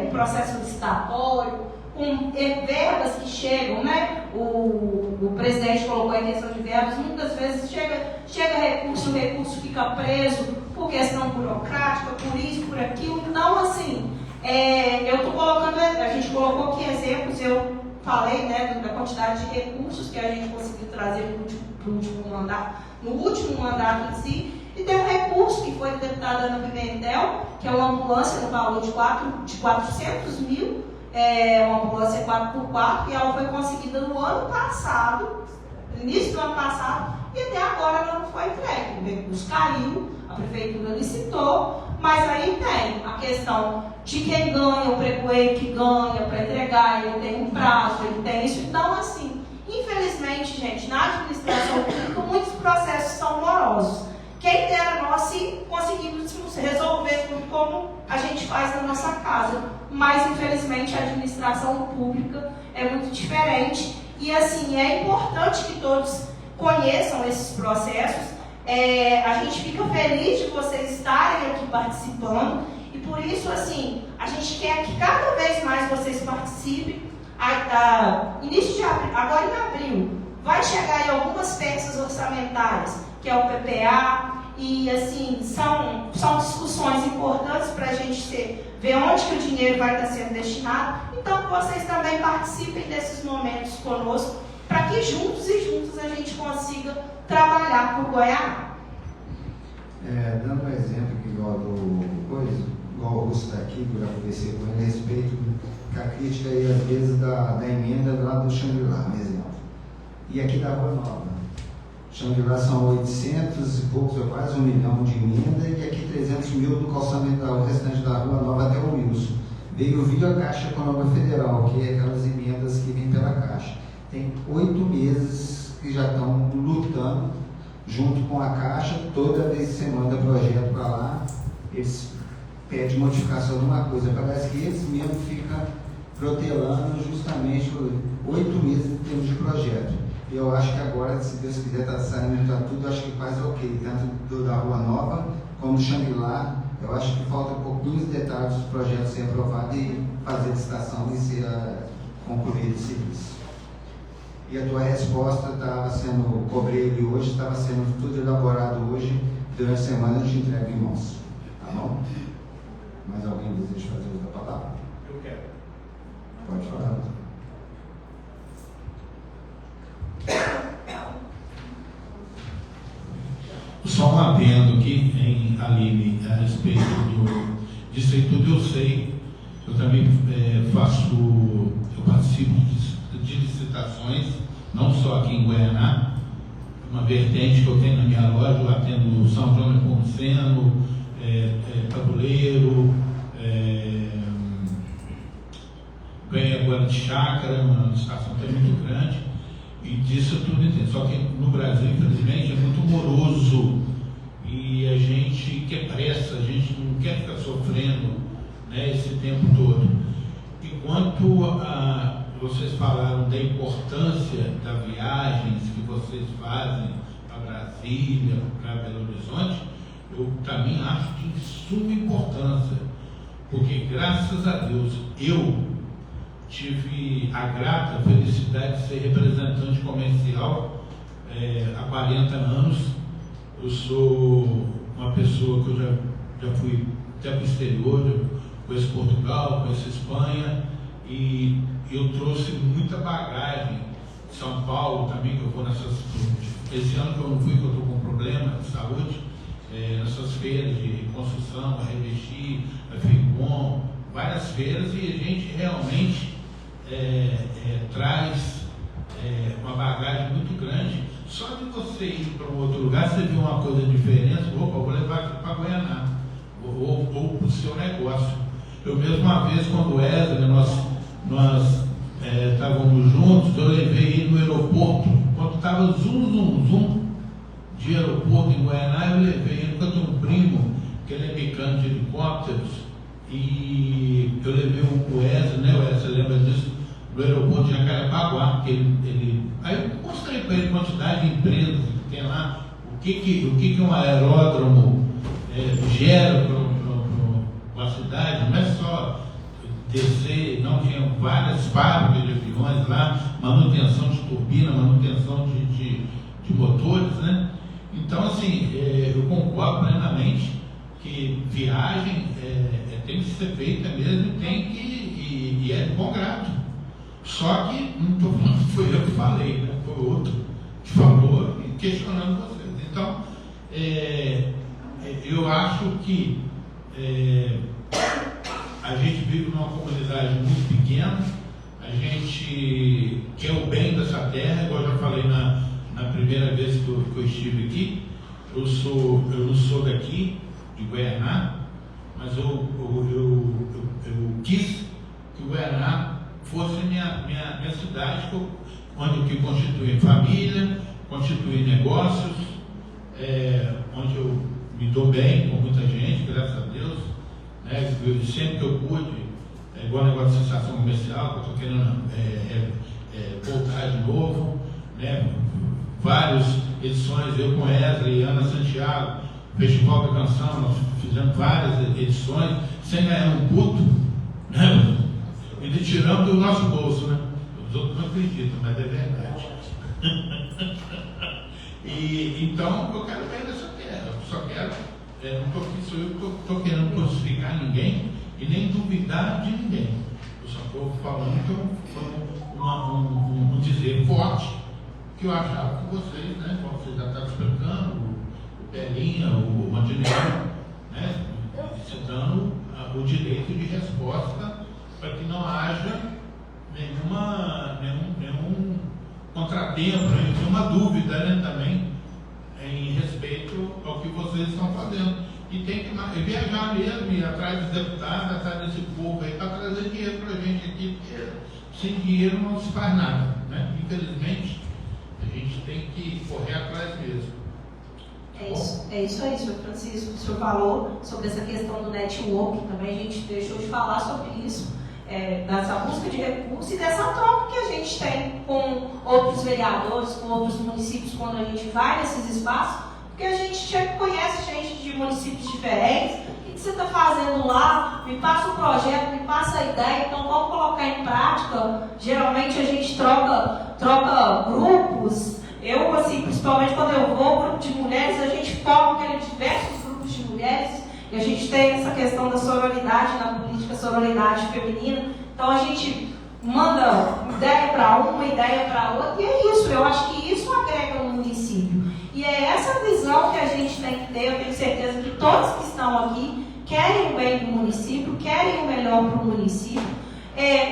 com processo licitatório, com verbas que chegam, né? O presidente colocou a questão de verbas, muitas vezes chega recurso, o recurso fica preso por questão burocrática, por isso, por aquilo. Então, assim, eu estou colocando, a gente colocou aqui exemplos, eu falei, né, da quantidade de recursos que a gente conseguiu trazer no último mandato em si, e tem um recurso que foi do deputado Ana Pimentel, que é uma ambulância no valor de 400 mil, uma ambulância 4x4, e ela foi conseguida no ano passado, início do ano passado, e até agora ela não foi entregue. O recurso caiu, a prefeitura licitou, mas aí tem a questão de quem ganha, o pregoeiro que ganha para entregar, ele tem um prazo, ele tem isso. Então, assim, infelizmente, gente, na administração pública, muitos processos são morosos. Quem dera nós se conseguíssemos resolver tudo como a gente faz na nossa casa. Mas, infelizmente, a administração pública é muito diferente. E, assim, é importante que todos conheçam esses processos. A gente fica feliz de vocês estarem aqui participando. E, por isso, assim, a gente quer que cada vez mais vocês participem. Início de abril, agora em abril, vai chegar aí algumas peças orçamentárias, que é o PPA, e assim, são discussões importantes para a gente ver onde que o dinheiro vai estar sendo destinado. Então, que vocês também participem desses momentos conosco, para que juntos e juntos a gente consiga trabalhar por Goiás. Dando um exemplo aqui igual o Augusto está aqui, que eu já conversei com ele a respeito da crítica aí, às vezes, da emenda lá do Xangri-Lá, um exemplo. E aqui da Rua Nova. Xangri-Lá são 800 e poucos, ou quase 1 milhão de emenda, e aqui 300 mil do calçamento, o restante da Rua Nova até o Wilson. Veio via Caixa Econômica Federal, que é aquelas emendas que vêm pela Caixa. Tem 8 meses que já estão lutando junto com a Caixa. Toda vez que você manda projeto para lá, eles pedem modificação de uma coisa. Parece que eles mesmos ficam protelando justamente 8 meses em termos de projeto. Eu acho que agora, se Deus quiser, está saindo para tudo, acho que quase ok, tanto da Rua Nova como do Xangri-Lá. Eu acho que falta pouquinhos detalhes dos projetos serem aprovados e fazer licitação e ser concluído o serviço. E a tua resposta estava sendo, cobrei ele hoje, estava sendo tudo elaborado hoje, durante a semana a gente entrega em mãos. Tá bom? Mais alguém deseja fazer uso da palavra? Eu quero. Pode falar. Só um adendo aqui, Aline, a respeito disso aí tudo eu sei. Eu também eu participo de licitações, não só aqui em Goiânia. Uma vertente que eu tenho na minha loja, eu atendo São João Nepomuceno, Tabuleiro, ganhei agora de chácara, uma licitação que é muito grande, e disso tudo entende. Só que no Brasil, infelizmente, é muito moroso, e a gente quer pressa, a gente não quer ficar sofrendo, né, esse tempo todo. Enquanto vocês falaram da importância das viagens que vocês fazem para Brasília, para Belo Horizonte, eu também acho de suma importância, porque graças a Deus eu tive a grata felicidade de ser representante comercial há 40 anos. Eu sou uma pessoa que eu já fui até para o exterior, já conheço Portugal, conheço Espanha, e eu trouxe muita bagagem. São Paulo também, que eu vou nessas... Esse ano que eu não fui, que eu estou com problema de saúde, nessas feiras de construção, a Revestir, a Firmon, várias feiras, e a gente realmente traz uma bagagem muito grande. Só de você ir para um outro lugar, você vê uma coisa diferente, opa, vou levar aqui para Goiânia, ou para o seu negócio. Eu mesmo, uma vez, quando o Wesley, nós estávamos juntos, eu levei ele no aeroporto, quando estava zum de aeroporto em Goiânia, eu levei ele, porque eu tenho um primo, que ele é mecânico de helicópteros, e eu levei o Wesley, né, você lembra disso, no aeroporto de Jacarepaguá, que aí eu mostrei para ele a quantidade de empresas que tem lá, o que um aeródromo gera para a cidade. Não é só descer, não, tinha várias fábricas de aviões lá, manutenção de turbina, manutenção de motores, né? Então, assim, eu concordo plenamente que viagem tem que ser feita mesmo, e é de bom grado. Só que, não estou falando que foi eu que falei, né? Foi outro que falou, questionando vocês. Então, eu acho que a gente vive numa comunidade muito pequena, a gente quer o bem dessa terra, igual eu já falei na primeira vez que eu estive aqui. Eu não sou daqui, de Goiânia, mas eu quis que o Goiânia fosse minha cidade, onde eu constituí família, constituí negócios, onde eu me dou bem com muita gente, graças a Deus, né? Sempre que eu pude, igual o negócio de sensação comercial, que eu estou querendo voltar de novo, né? Várias edições, eu com Wesley e Ana Santiago, Festival da Canção, nós fizemos várias edições, sem ganhar um puto, né? E tirando do nosso bolso, né? Os outros não acreditam, mas é verdade. E então eu quero bem dessa terra, eu só quero, sou eu que estou querendo crucificar ninguém e nem duvidar de ninguém. Eu só estou falando que um dizer forte que eu achava que vocês, né, como vocês já estavam explicando, o Pelinha, o Mandinello, né, se dando o direito de resposta para que não haja nenhum contratempo, nenhuma dúvida, né, também em respeito ao que vocês estão fazendo. E tem que viajar mesmo, ir atrás dos deputados, atrás desse povo aí, para trazer dinheiro para a gente aqui, porque sem dinheiro não se faz nada, né? Infelizmente, a gente tem que correr atrás mesmo. É isso aí, senhor Francisco. O senhor falou sobre essa questão do network, também a gente deixou de falar sobre isso, dessa busca de recursos e dessa troca que a gente tem com outros vereadores, com outros municípios, quando a gente vai nesses espaços, porque a gente conhece gente de municípios diferentes. O que você está fazendo lá? Me passa o projeto, me passa a ideia, então vamos colocar em prática. Geralmente a gente troca grupos. Eu, assim, principalmente quando eu vou, grupo de mulheres, a gente forma diversos grupos de mulheres, e a gente tem essa questão da sororidade na política, sororidade feminina. Então a gente manda ideia para uma, ideia para outra, e é isso. Eu acho que isso agrega no município. E é essa visão que a gente tem que ter. Eu tenho certeza que todos que estão aqui querem o bem do município, querem o melhor para o município.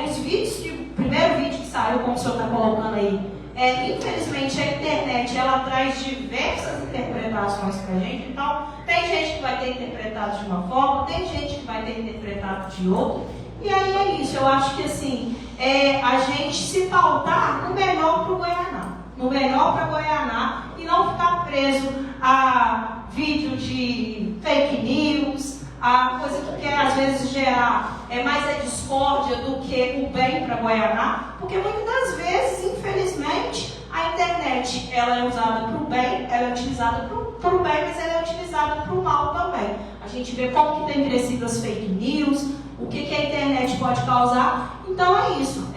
Os vídeos, o primeiro vídeo que saiu, como o senhor está colocando aí, infelizmente a internet ela traz diversas interpretações para a gente. Então, tem gente que vai ter interpretado de uma forma, tem gente que vai ter interpretado de outra. E aí é isso. Eu acho que assim, a gente se pautar no melhor para o Goianá, no melhor para Goianá, e não ficar preso a vídeo de fake news, a coisa que quer às vezes gerar mais a discórdia do que o bem para Goianá, porque muitas das vezes, infelizmente, a internet ela é usada para o bem, ela é utilizada para o bem, mas ela é utilizada para o mal também. A gente vê como que tem crescido as fake news, o que a internet pode causar. Então é isso.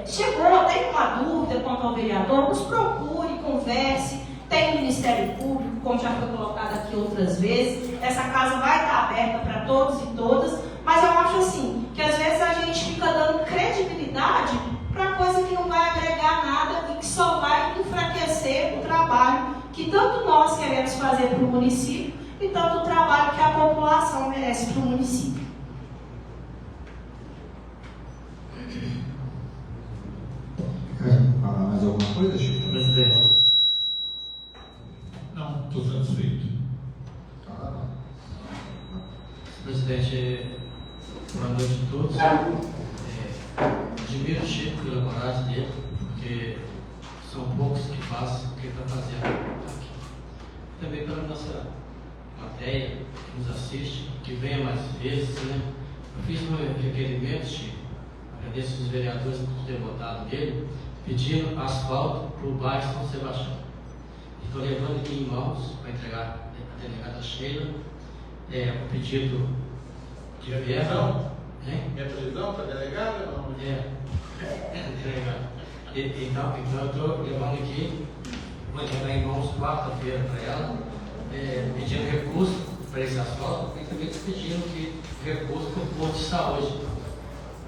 Chegou, tem uma dúvida quanto ao vereador, nos procure, converse. Tem o Ministério Público, como já foi colocado aqui outras vezes. Essa casa vai estar aberta para todos e todas, mas eu acho assim, que às vezes a gente fica dando credibilidade para coisa que não vai agregar nada e que só vai enfraquecer o trabalho que tanto nós queremos fazer para o município e tanto o trabalho que a população merece para o município. Quer falar mais alguma coisa, Chico? Presidente. Não, estou satisfeito. Presidente, boa noite a todos. Admiro o Chico pela coragem dele, porque são poucos que fazem o que ele está fazendo aqui. Também pela nossa plateia que nos assiste, que venha mais vezes, né? Eu fiz um requerimento, Chico, agradeço os vereadores por ter votado nele, pedindo asfalto para o bairro São Sebastião. Estou levando aqui em mãos para entregar a delegada Sheila, o pedido de verba. Minha prisão para delegada? Não. Delegado. Então eu estou levando aqui, vou entregar em mãos quarta-feira para ela, pedindo recurso para esse asfalto e também pedindo recurso para o posto de saúde.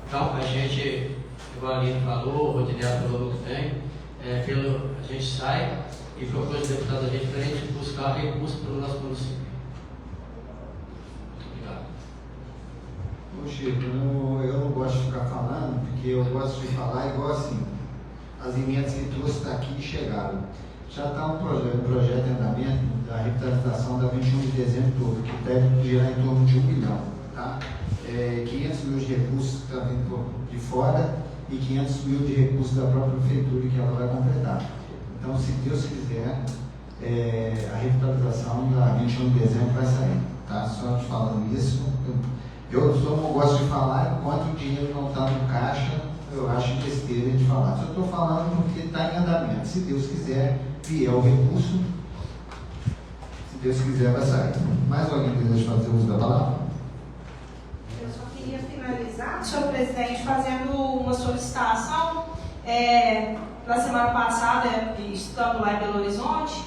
Então a gente, igual a Aline falou, o Rodinei falou que tem, a gente sai e propôs o deputado a gente para a gente buscar recursos para o nosso município. Muito obrigado. Ô Chico, eu não gosto de ficar falando, porque eu gosto de falar igual assim, as emendas que trouxe daqui e chegaram. Já está um projeto em andamento da revitalização da 21 de dezembro todo, que deve girar em torno de 1 milhão. Tá? 500 mil de recursos que está vindo de fora e 500 mil de recursos da própria prefeitura que ela vai completar. Então, se Deus quiser, a revitalização da 21 de dezembro vai sair. Tá? Só te falando isso. Eu só não gosto de falar enquanto o dinheiro não está no caixa, eu acho besteira de falar. Só estou falando porque está em andamento. Se Deus quiser, vier o recurso, se Deus quiser, vai sair. Mais alguém deseja fazer uso da palavra? Eu só queria finalizar, senhor presidente, fazendo uma solicitação. Na semana passada, estando lá em Belo Horizonte,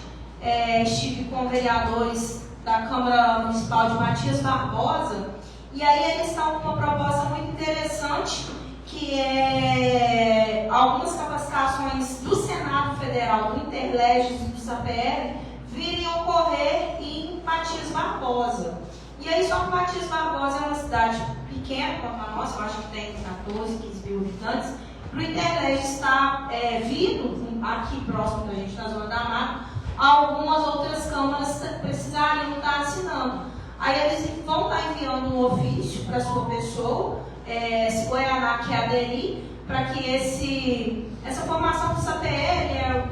estive com vereadores da Câmara Municipal de Matias Barbosa, e aí eles estão com uma proposta muito interessante, que é algumas capacitações do Senado Federal, do Interleges e do SAPR, virem ocorrer em Matias Barbosa. E aí, só que Matias Barbosa é uma cidade pequena, como a nossa, eu acho que tem 14, 15 mil habitantes. Para o Interleges está vindo, aqui próximo da gente, na Zona da Mata, algumas outras câmaras precisariam estar assinando. Aí eles vão estar enviando um ofício para a sua pessoa, se Goianá quer aderir, para que essa formação do SAPR,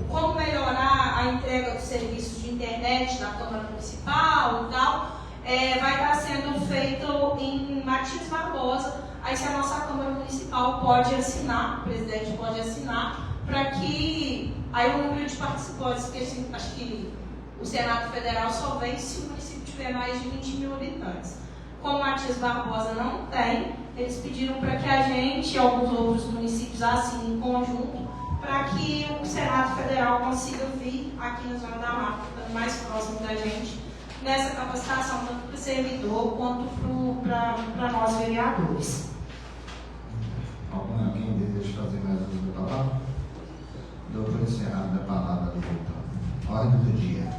como melhorar a entrega dos serviços de internet na Câmara Municipal e tal, vai estar sendo feito em Matias Barbosa. Aí se a nossa Câmara Municipal pode assinar, o presidente pode assinar, para que aí o número de participantes, porque assim, acho que o Senado Federal só vem se o município tiver mais de 20 mil habitantes. Como Matias Barbosa não tem, eles pediram para que a gente e alguns outros municípios assinem em conjunto, para que o Senado Federal consiga vir aqui na Zona da Mata, mais próximo da gente, nessa capacitação, tanto para o servidor quanto para nós vereadores. Alguém deseja fazer mais uso da palavra? Dou por encerrado da palavra do então. Ordem do dia.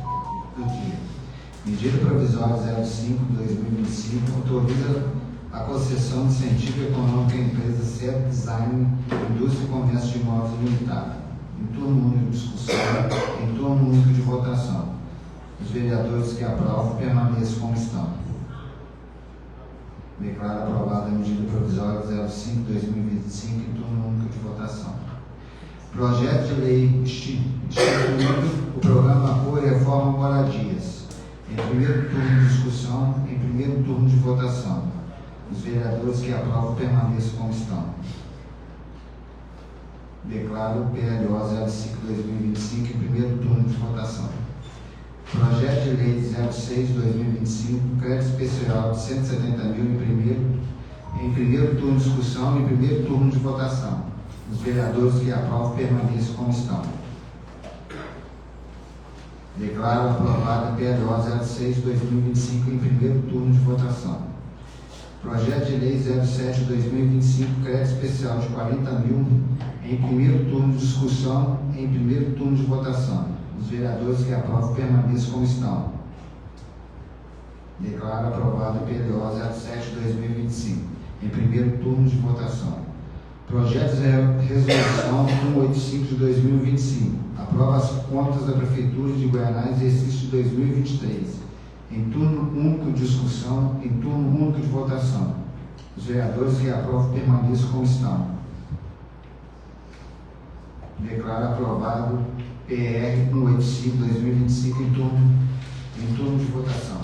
Medida provisória 05/2025 autoriza a concessão de incentivo econômico à empresa CEP Design Indústria e Comércio de Imóveis Limitada. Em turno único de discussão, em turno único de votação. Os vereadores que aprovam permaneçam como estão. Declaro aprovada a medida provisória 05/2025 em turno único de votação. Projeto de lei instituindo o programa Apoio e Reforma Moradias. Em primeiro turno de discussão, em primeiro turno de votação. Os vereadores que aprovam permaneçam como estão. Declaro o PLO 05/2025 em primeiro turno de votação. Projeto de lei 06/2025, crédito especial de 170 mil em primeiro turno de discussão e em primeiro turno de votação. Os vereadores que aprovam permaneçam como estão. Declaro aprovada a PLO 06/2025 em primeiro turno de votação. Projeto de lei 07/2025, crédito especial de 40 mil em primeiro turno de discussão e em primeiro turno de votação. Os vereadores que aprovam permaneçam como estão. Declaro aprovado o PLO 07/2025 em primeiro turno de votação. Projeto de resolução 185 de 2025. Aprova as contas da Prefeitura de Guaianazes exercício de 2023. Em turno único de discussão, em turno único de votação. Os vereadores que aprovam permaneçam como estão. Declaro aprovado PR 185/2025 em turno de votação.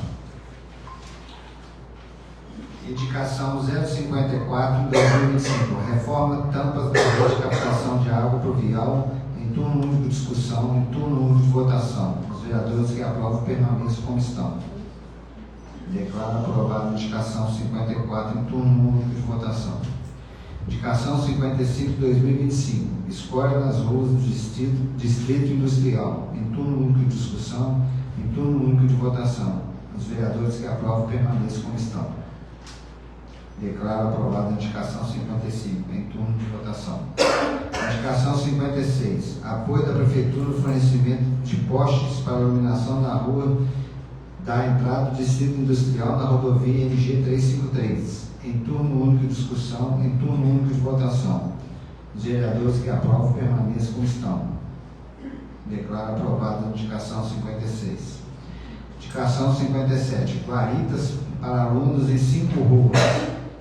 Indicação 054/2025. Reforma tampas da rede de captação de água pluvial em turno único de discussão, em turno único de votação. Os vereadores que aprovam permaneçam como estão. Declaro aprovada a indicação 54 em turno único de votação. Indicação 55/2025. Escolha nas ruas do Distrito Industrial, em turno único de discussão, em turno único de votação. Os vereadores que aprovam permaneçam como estão. Declaro aprovada a indicação 55 em turno de votação. Indicação 56. Apoio da Prefeitura no fornecimento de postes para iluminação na rua da entrada do Distrito Industrial na rodovia MG 353. Em turno único de discussão, em turno único de votação. Os vereadores que aprovam permaneçam como estão. Declaro aprovada a indicação 56. Indicação 57. Guaritas para alunos em 5 ruas.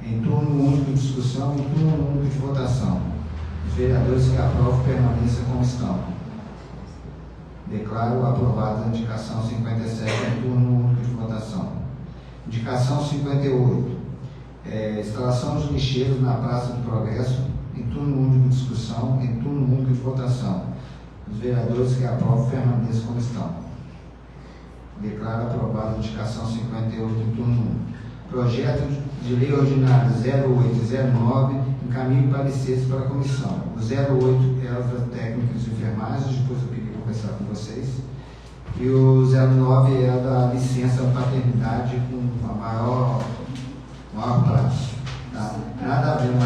Em turno único de discussão, em turno único de votação. Os vereadores que aprovam permaneçam como estão. Declaro aprovada a indicação 57 em turno único de votação. Indicação 58. Instalação de lixeiros na Praça do Progresso, em turno único de discussão, em turno único de votação. Os vereadores que aprovam permaneçam como estão. Declaro aprovada a indicação 58 em turno único. Projeto de lei ordinária 08 e 09 encaminho pareceres para a comissão. O 08 é a técnica de enfermagem, depois eu queria conversar com vocês. E o 09 é a da licença paternidade com a maior prazo. Tá? Nada a ver, não é